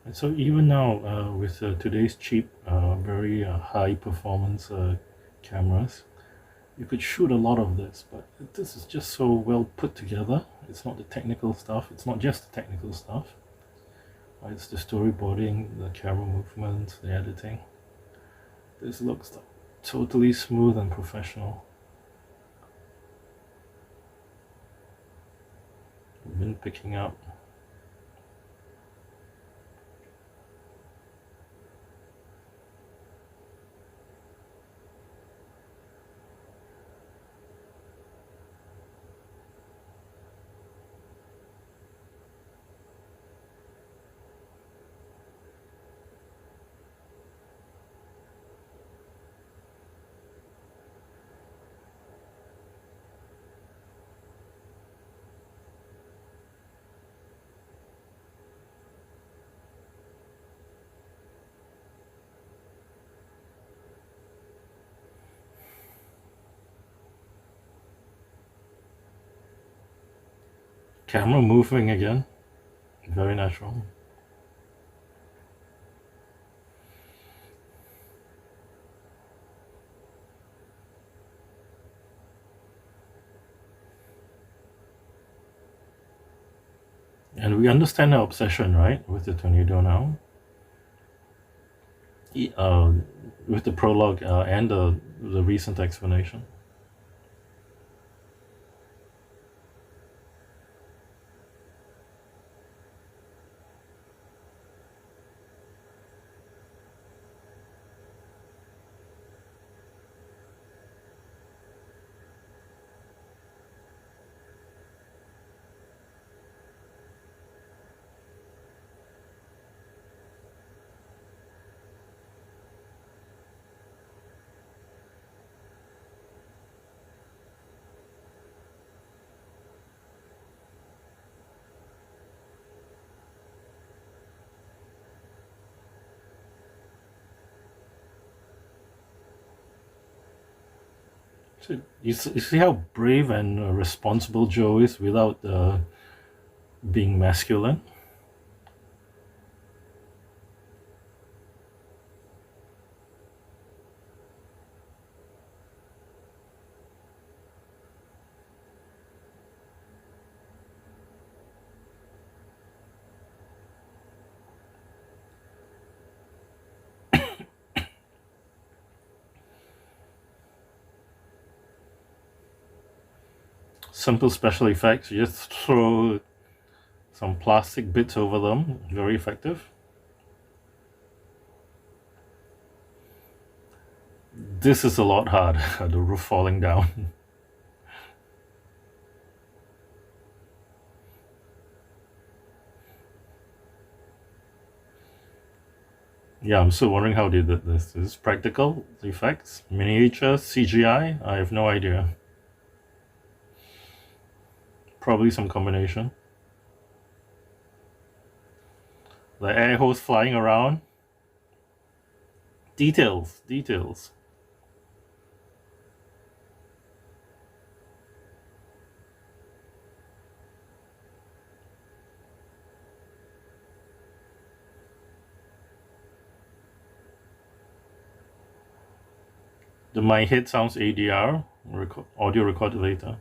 And so even now, with today's cheap, very high performance cameras, you could shoot a lot of this, but this is just so well put together. It's not the technical stuff. It's not just the technical stuff. It's the storyboarding, the camera movement, the editing. This looks totally smooth and professional. Wind picking up. Camera moving again. Very natural. And we understand her obsession, right, with the tornado now. With the prologue and the recent explanation. So you see how brave and responsible Joe is without being masculine? Simple special effects. You just throw some plastic bits over them. Very effective. This is a lot harder. The roof falling down. Yeah, I'm still wondering how they did this. Is this practical effects? Miniature? CGI? I have no idea. Probably some combination. The air hose flying around. Details. My head sounds ADR, audio recorded later.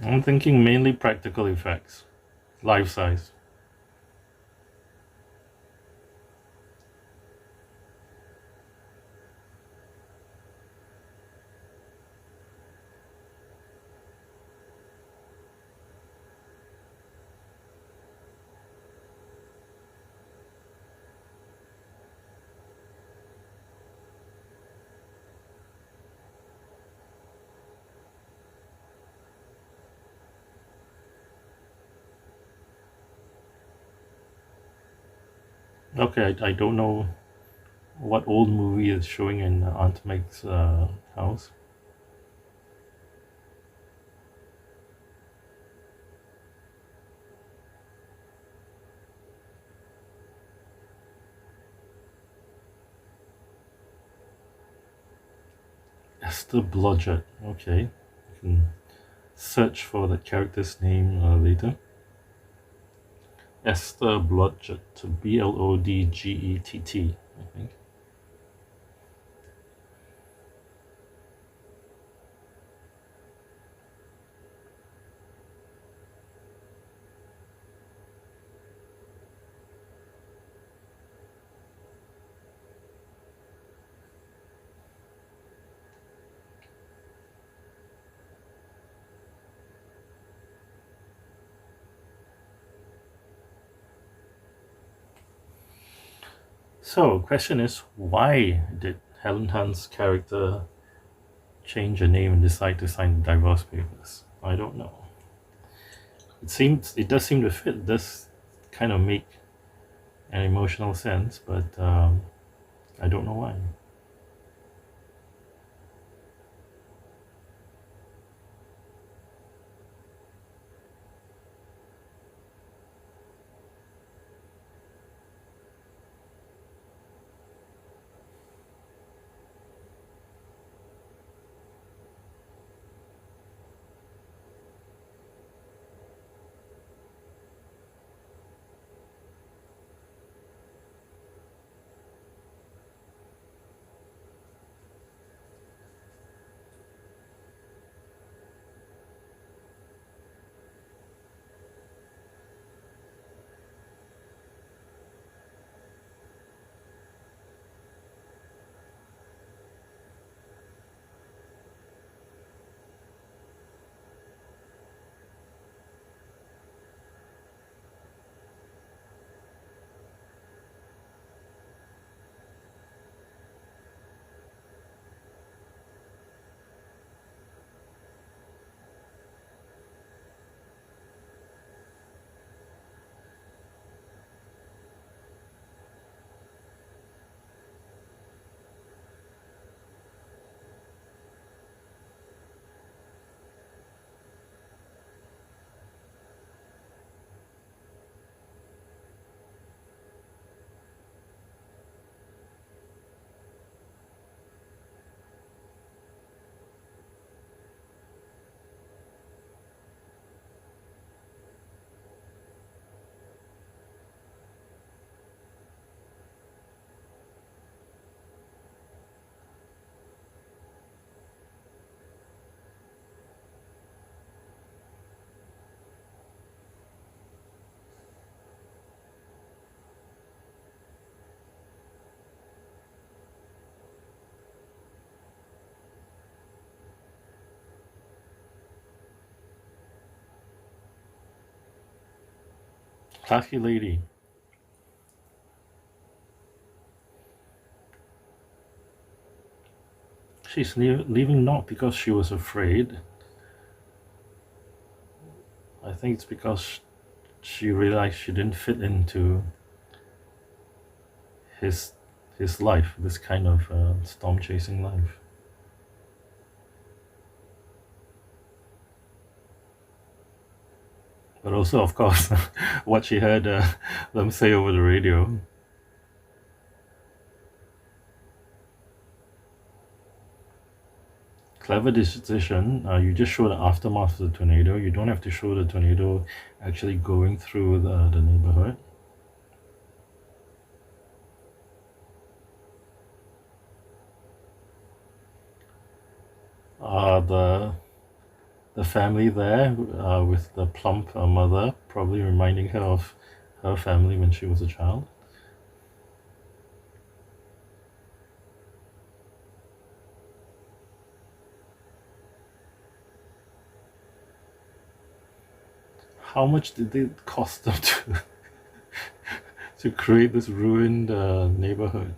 I'm thinking mainly practical effects, life size. Okay, I don't know what old movie is showing in Aunt Meg's house. Esther Blodgett. Okay, I can search for the character's name later. Esther Blodgett, Blodgett, I think. So, question is, why did Helen Hunt's character change her name and decide to sign the divorce papers? I don't know. It does seem to fit. It does kind of make an emotional sense, but I don't know why. Classy lady. She's leaving not because she was afraid. I think it's because she realized she didn't fit into his his life, this kind of storm chasing life. but also, of course, what she heard them say over the radio. Clever decision. You just show the aftermath of the tornado. You don't have to show the tornado actually going through the neighborhood. The family there with the plump mother, probably reminding her of her family when she was a child. How much did it cost them to create this ruined neighborhood?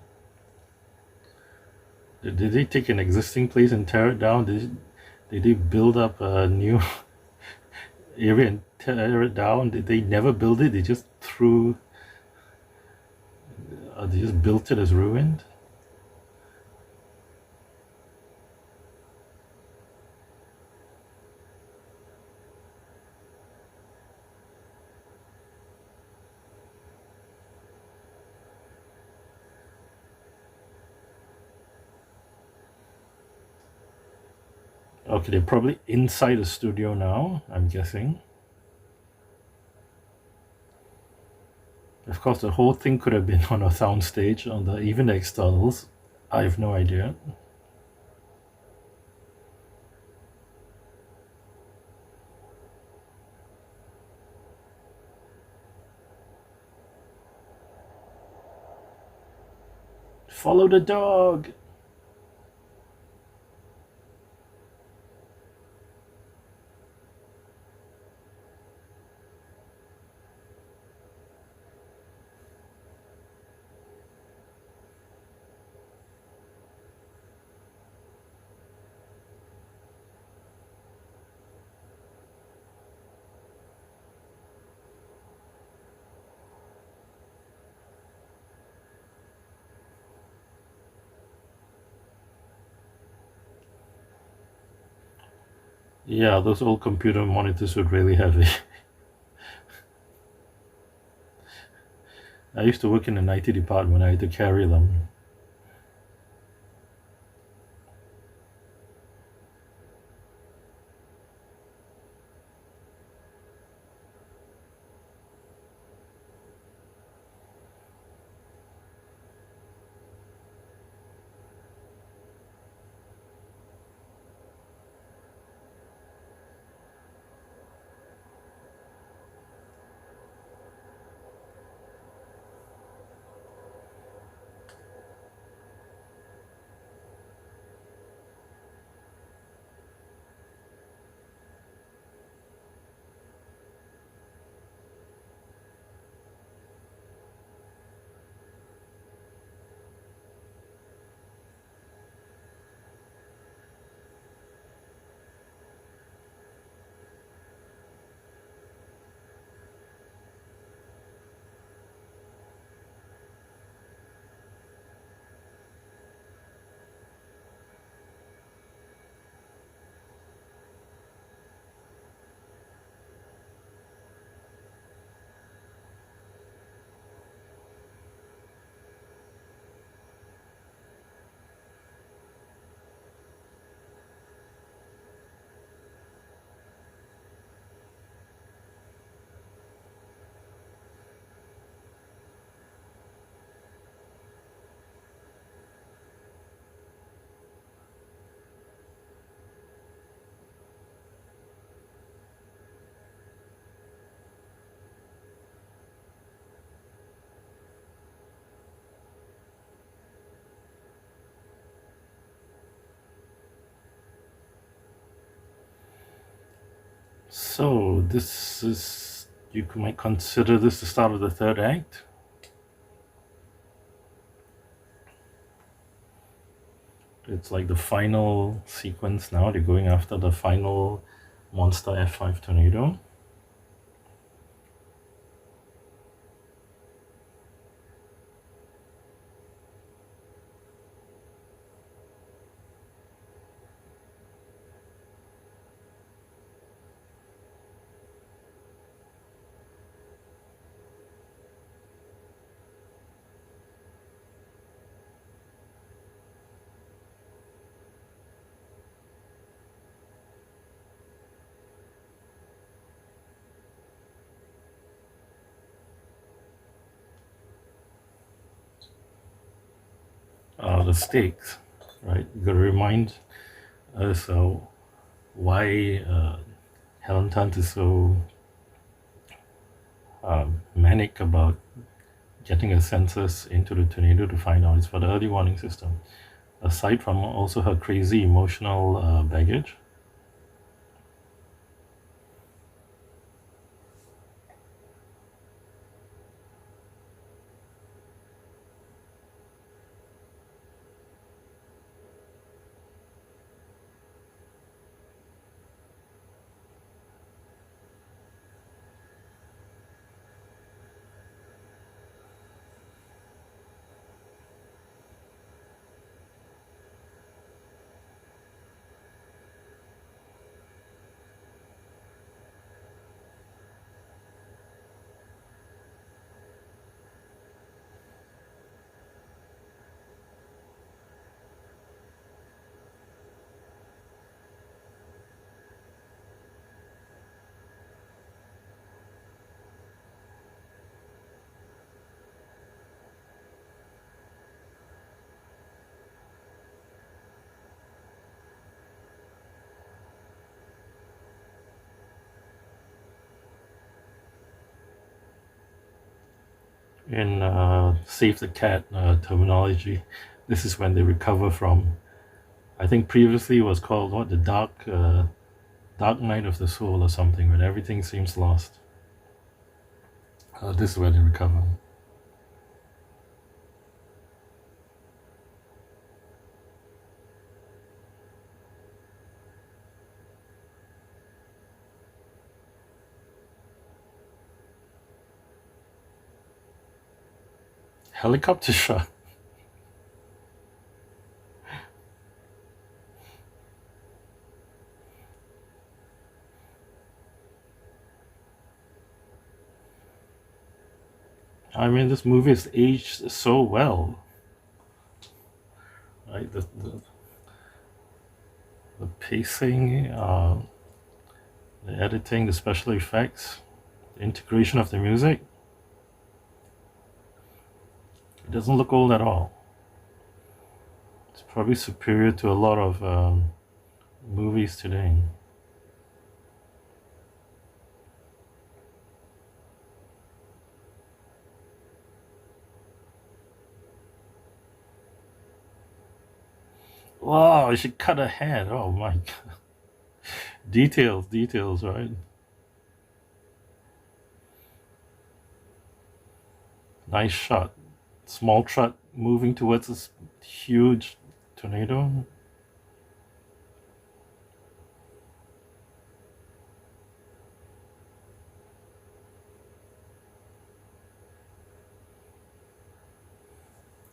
Did they take an existing place and tear it down? Did they build up a new area and tear it down? Did they never build it? They just threw. They just built it as ruined. Okay, they're probably inside the studio now, I'm guessing. Of course, the whole thing could have been on a soundstage, on even the externals. I have no idea. Follow the dog! Yeah, those old computer monitors were really heavy. I used to work in the IT department. I had to carry them. So this is, you might consider this the start of the third act. It's like the final sequence now. They're going after the final monster F5 tornado. the stakes, right? You got to remind us why Helen Hunt is so manic about getting a census into the tornado to find out. It's for the early warning system. Aside from also her crazy emotional baggage. In Save the Cat terminology, this is when they recover from, I think previously it was called what, the dark night of the soul or something, when everything seems lost. This is where they recover. Helicopter shot. I mean, this movie is aged so well, right? The pacing, the editing, the special effects, the integration of the music. It doesn't look old at all. It's probably superior to a lot of movies today. Wow, she cut her head. Oh my god. Details, right? Nice shot. Small truck moving towards this huge tornado.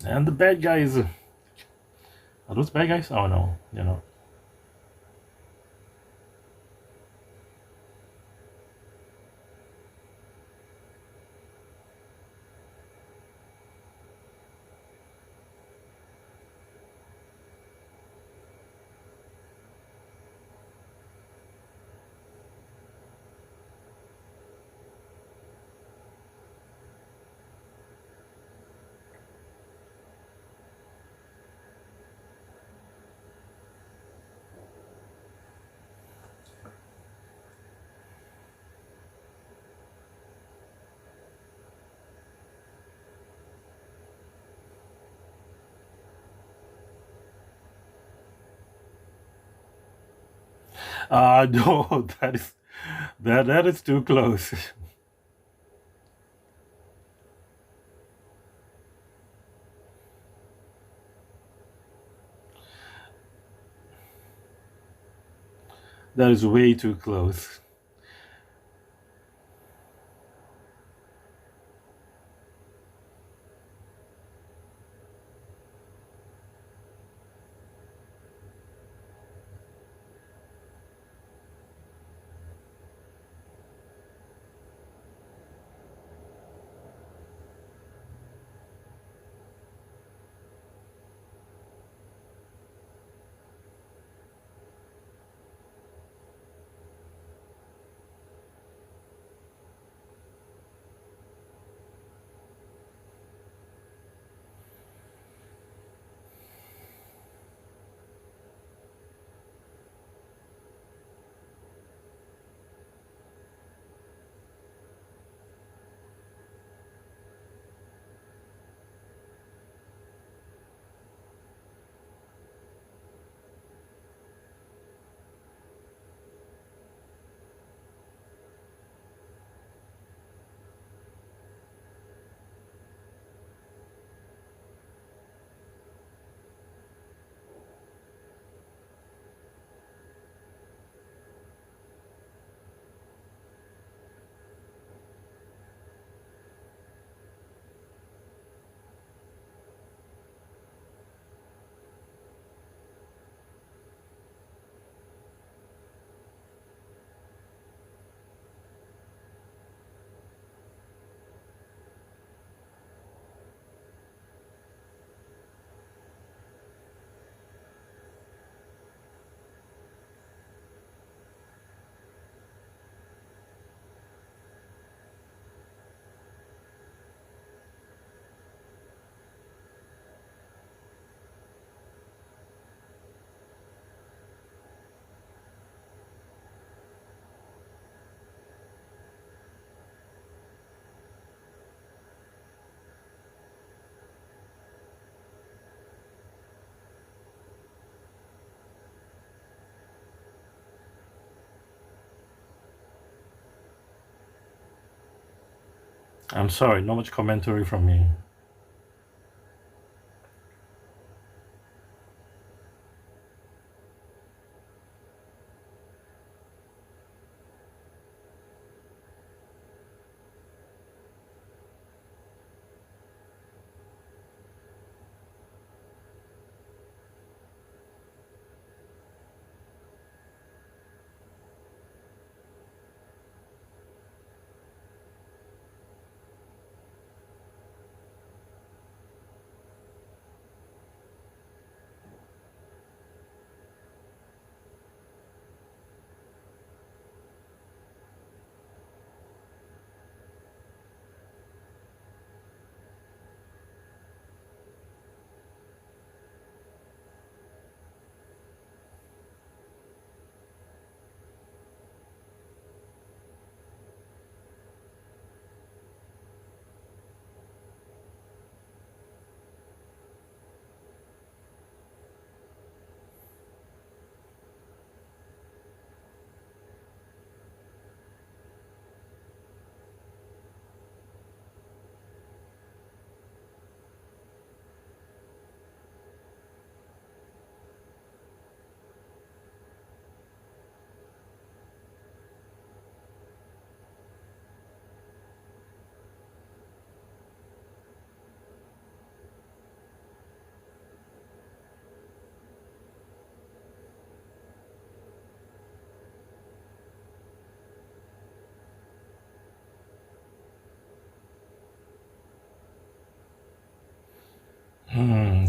And the bad guys. Are those bad guys? Oh no, you know. No, that is too close. That is way too close. I'm sorry, not much commentary from me.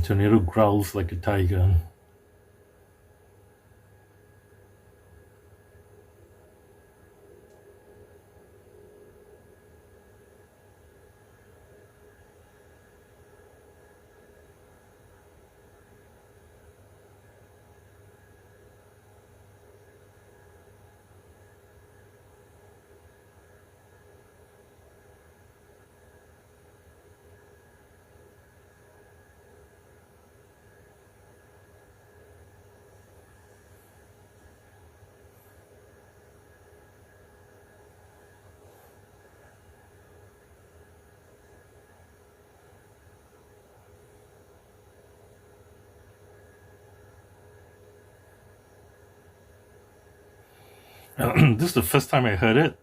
Tornado growls like a tiger. This is the first time I heard it.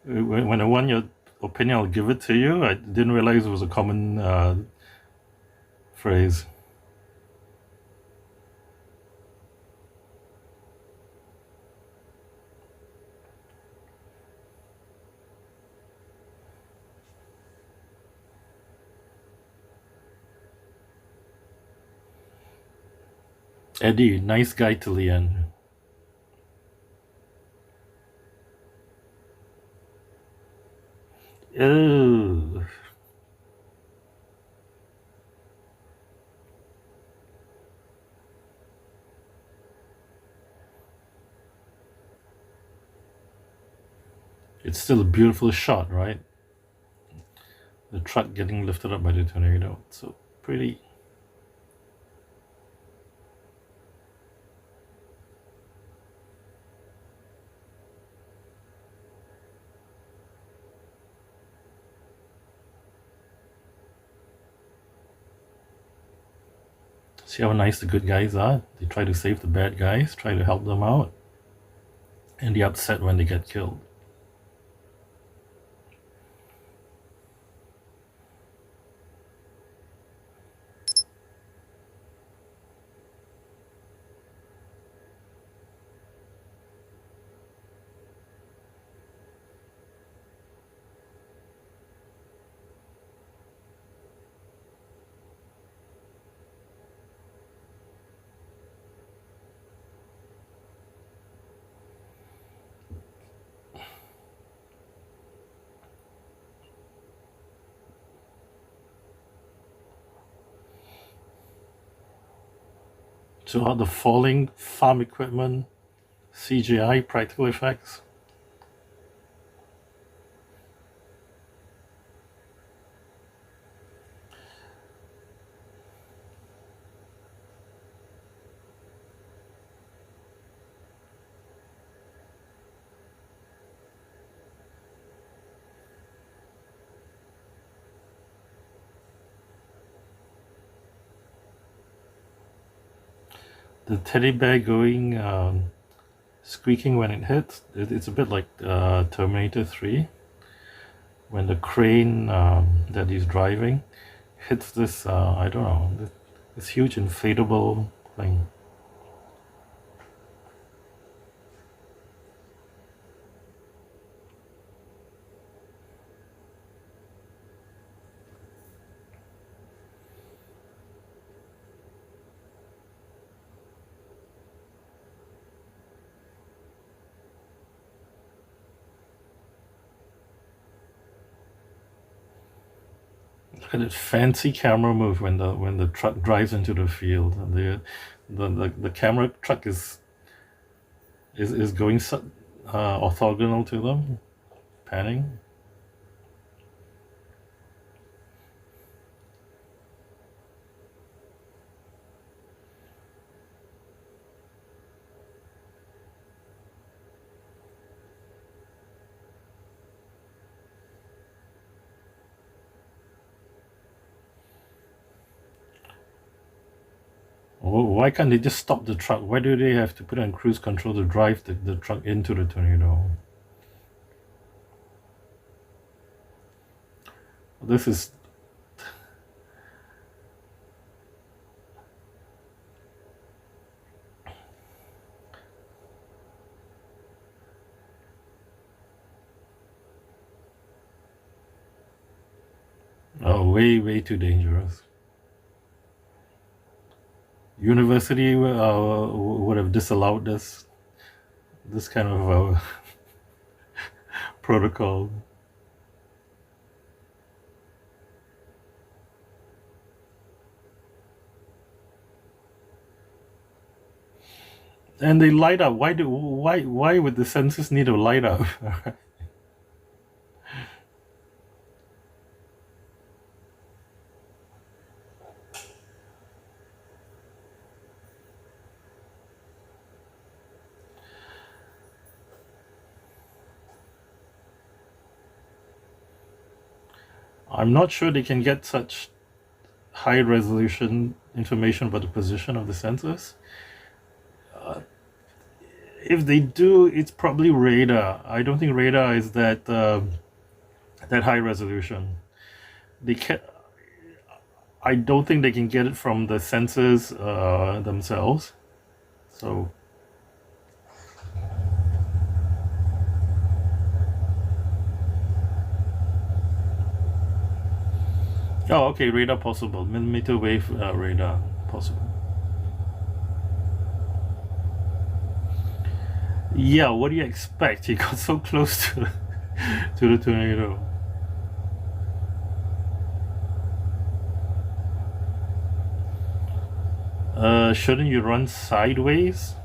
When I want your opinion, I'll give it to you. I didn't realize it was a common phrase. Eddie, nice guy till the end. Ew. It's still a beautiful shot, right? The truck getting lifted up by the tornado. It's so pretty. See how nice the good guys are? They try to save the bad guys, try to help them out. And they're upset when they get killed. So how the falling farm equipment, CGI, practical effects. the teddy bear going squeaking when it hits. It's a bit like Terminator 3 when the crane that he's driving hits this I don't know, this huge inflatable thing. Look at that fancy camera move when the truck drives into the field. And the camera truck is going orthogonal to them, panning. Why can't they just stop the truck? Why do they have to put on cruise control to drive the truck into the tornado? This is way too dangerous. University would have disallowed this kind of protocol. And they light up. Why would the sensors need to light up? I'm not sure they can get such high resolution information about the position of the sensors. If they do, it's probably radar. I don't think radar is that high resolution. They can. I don't think they can get it from the sensors themselves. So. Oh, okay, radar possible. Millimeter wave radar possible. Yeah, what do you expect? He got so close to the tornado. Shouldn't you run sideways?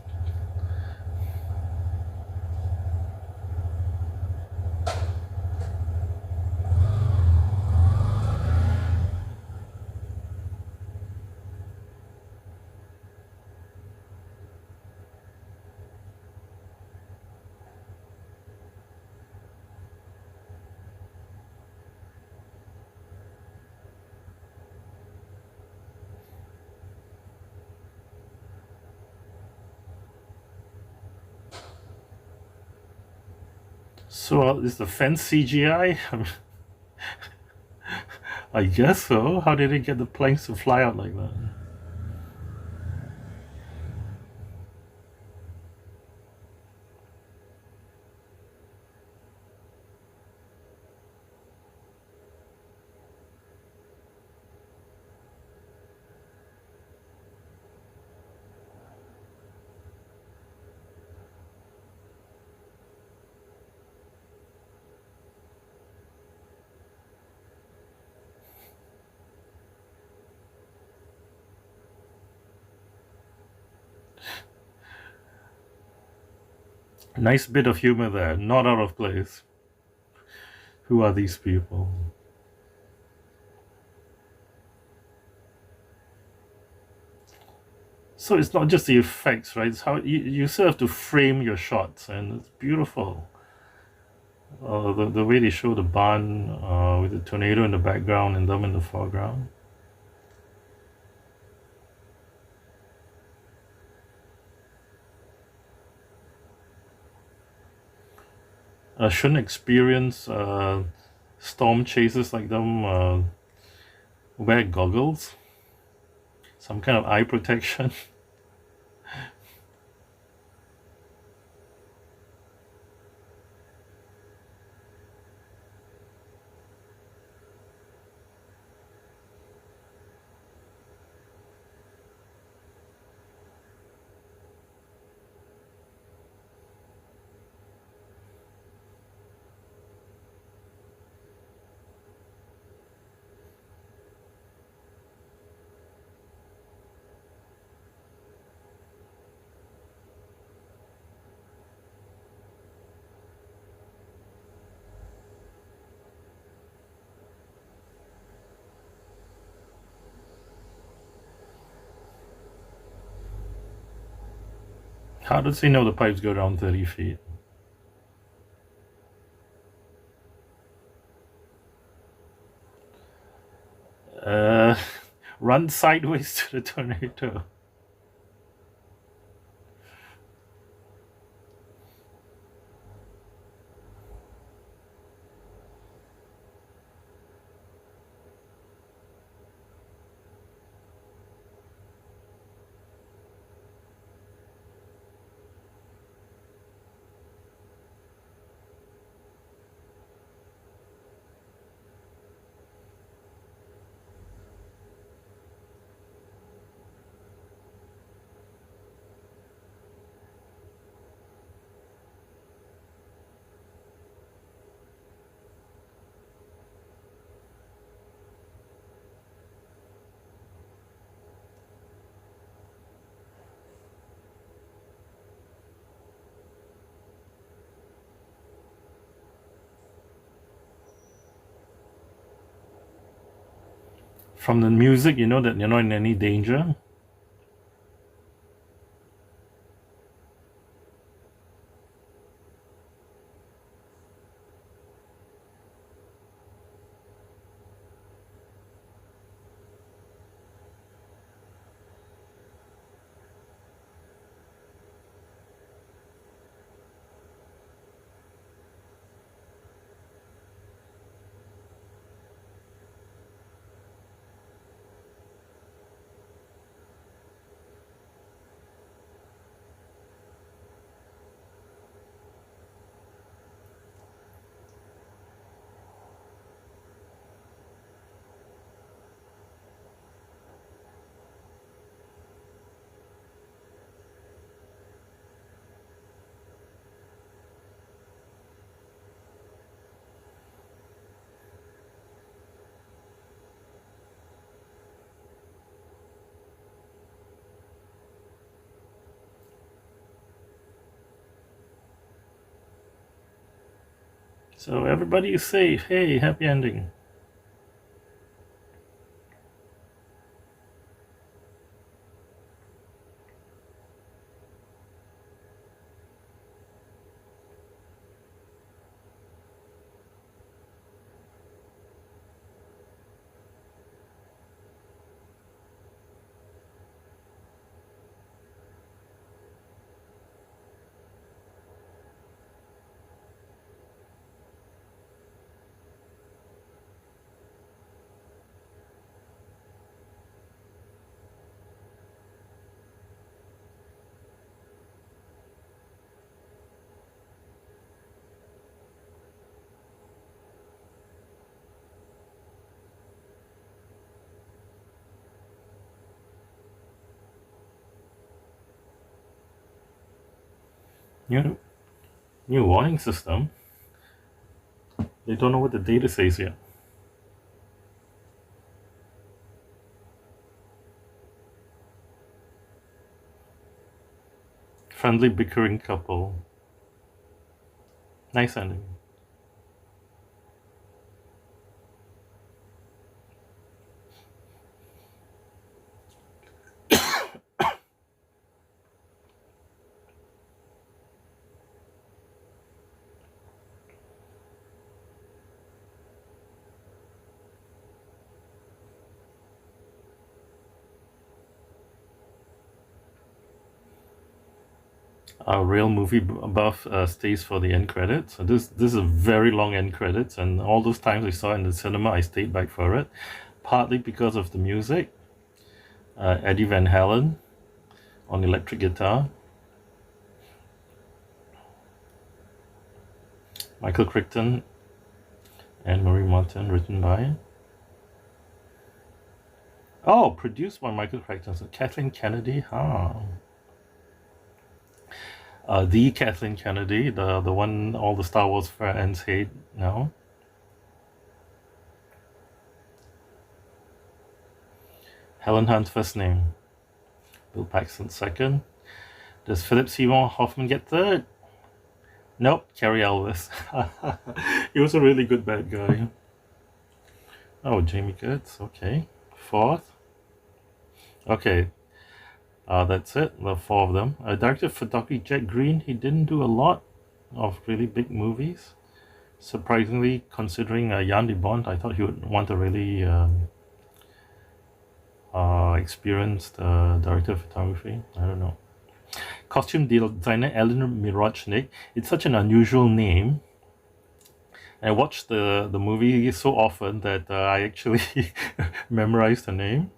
So is the fence CGI? I guess so. How did they get the planes to fly out like that? Nice bit of humor there, not out of place. Who are these people? So it's not just the effects, right? It's how you still have to frame your shots, and it's beautiful. The way they show the barn with the tornado in the background and them in the foreground. shouldn't experience storm chasers like them wear goggles, some kind of eye protection. How does he know the pipes go down 30 feet? Uh, run sideways to the tornado. From the music, you know that you're not in any danger. So everybody is safe. Hey, happy ending. New, new warning system. They don't know what the data says yet. Friendly bickering couple. Nice ending. Our real movie buff stays for the end credits. So this is a very long end credits, and all those times I saw it in the cinema, I stayed back for it, partly because of the music. Eddie Van Halen on electric guitar, Michael Crichton and Marie Martin, written by. Oh, produced by Michael Crichton. So Kathleen Kennedy, huh? The Kathleen Kennedy, the one all the Star Wars fans hate now. Helen Hunt first name. Bill Paxton second. Does Philip Seymour Hoffman get third? Nope, Cary Elwes. He was a really good bad guy. Oh, Jamie Gertz, okay. Fourth. Okay, that's it, the four of them. Directed photography, Jack Green. He didn't do a lot of really big movies. Surprisingly, considering Jan de Bont, I thought he would want a really experienced director of photography. I don't know. Costume designer Eleanor Mirochnik. It's such an unusual name. I watched the movie so often that I actually memorized the name.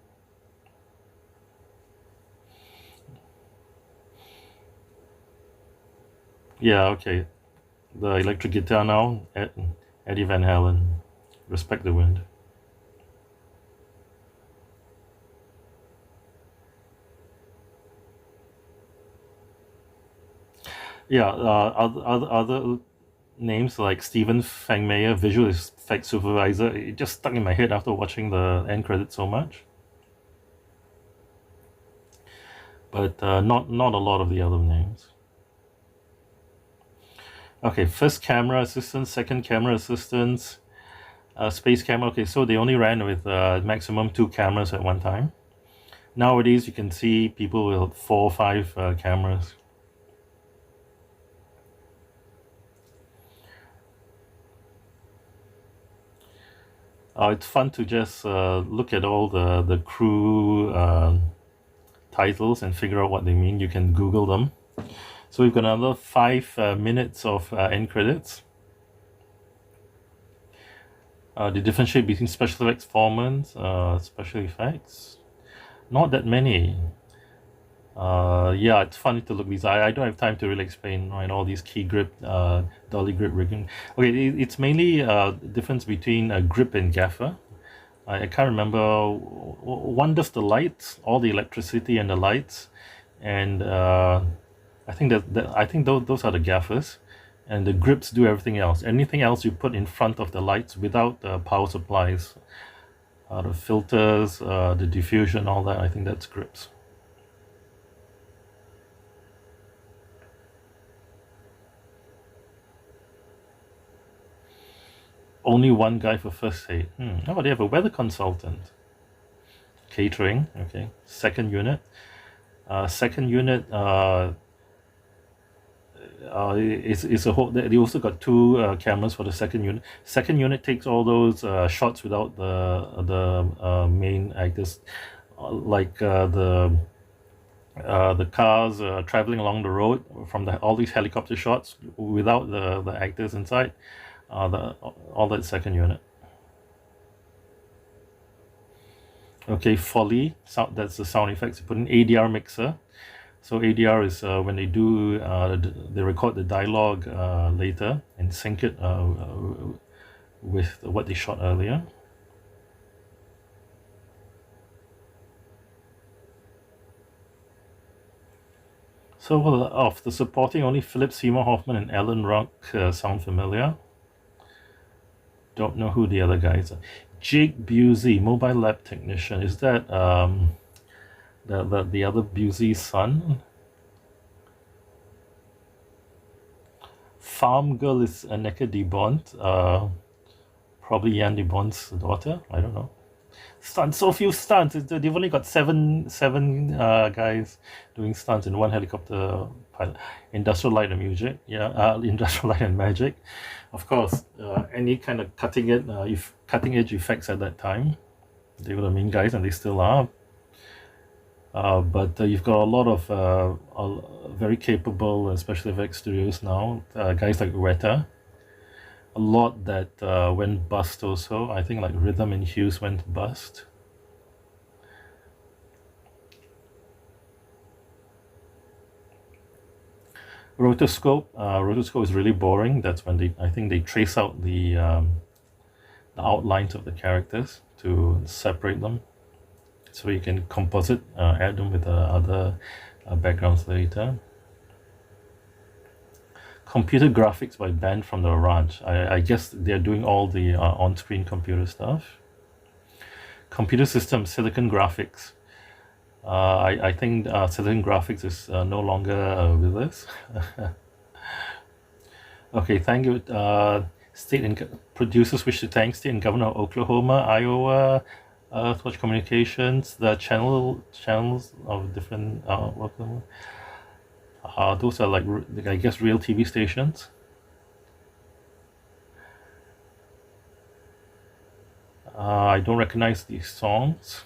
Yeah, okay. The electric guitar now, Eddie Van Halen. Respect the Wind. Yeah, other names like Stephen Fangmeyer, visual effects supervisor. It just stuck in my head after watching the end credits so much. But not a lot of the other names. Okay, first camera assistance, second camera assistance, space camera. Okay, so they only ran with maximum 2 cameras at one time. Nowadays, you can see people with 4 or 5 cameras. It's fun to just look at all the crew titles and figure out what they mean. You can Google them. So we've got another 5 minutes of end credits. The differentiate between special effects performance, special effects, not that many. Yeah, it's funny to look these. I don't have time to really explain all these key grip, dolly grip rigging. Okay, it's mainly difference between a grip and gaffer. I can't remember. One does the lights, all the electricity and the lights, and I think those are the gaffers, and the grips do everything else. Anything else you put in front of the lights without power supplies, the filters, the diffusion, all that. I think that's grips. Only one guy for first aid. Oh, they have a weather consultant. Catering, okay. Second unit. Second unit is a whole. They also got 2 cameras for the second unit. Second unit takes all those shots without the main actors, like the cars traveling along the road from all these helicopter shots without the actors inside. All that second unit. Okay, Foley, that's the sound effects. You put an ADR mixer. So ADR is when they do, they record the dialogue later and sync it with what they shot earlier. So of the supporting, only Philip Seymour Hoffman and Alan Ruck sound familiar. Don't know who the other guys are. Jake Busey, mobile lab technician. Is that the other Busey's son? Farm girl is Jan de Bont. Probably Jan de Bont's daughter. I don't know. Stunts, so few stunts. They've only got seven guys doing stunts in one helicopter pilot. Industrial Light and Music, yeah. Industrial Light and Magic, of course. Any kind of cutting edge effects at that time. They were the main guys, and they still are. But you've got a lot of very capable special effects studios now, guys like Weta. A lot that went bust also. I think like Rhythm and Hues went bust. Rotoscope is really boring. That's when I think they trace out the outlines of the characters to separate them, so you can composite, add them with other backgrounds later. Computer graphics by banned from the ranch. I guess they're doing all the on-screen computer stuff. Computer system, Silicon Graphics. I think Silicon Graphics is no longer with us. Okay, thank you. State and producers wish to thank State and Governor of Oklahoma, Iowa, Earthwatch Communications, the channels of different those are like, I guess, real TV stations. I don't recognize these songs.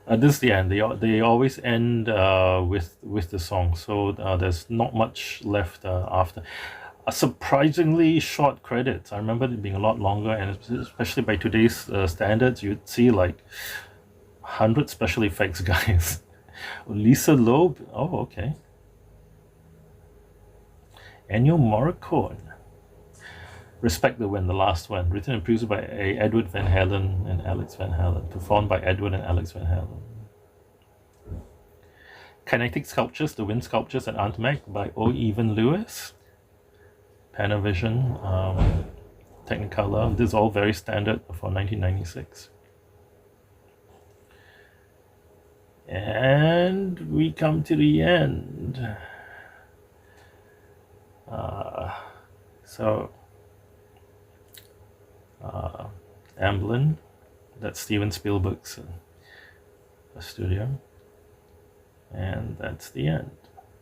This is the end. They always end with the song, so there's not much left after. Surprisingly short credits. I remember it being a lot longer, and especially by today's standards, you'd see like 100 special effects guys. Lisa Loeb. Oh, okay. Ennio Morricone. Respect the Wind, the last one, written and produced by Edward Van Halen and Alex Van Halen, performed by Edward and Alex Van Halen. Kinetic Sculptures, The Wind Sculptures at Antmec by O. Evan Lewis. Panavision, Technicolor. This is all very standard for 1996. And we come to the end. Amblin, that's Steven Spielberg's studio, and that's the end.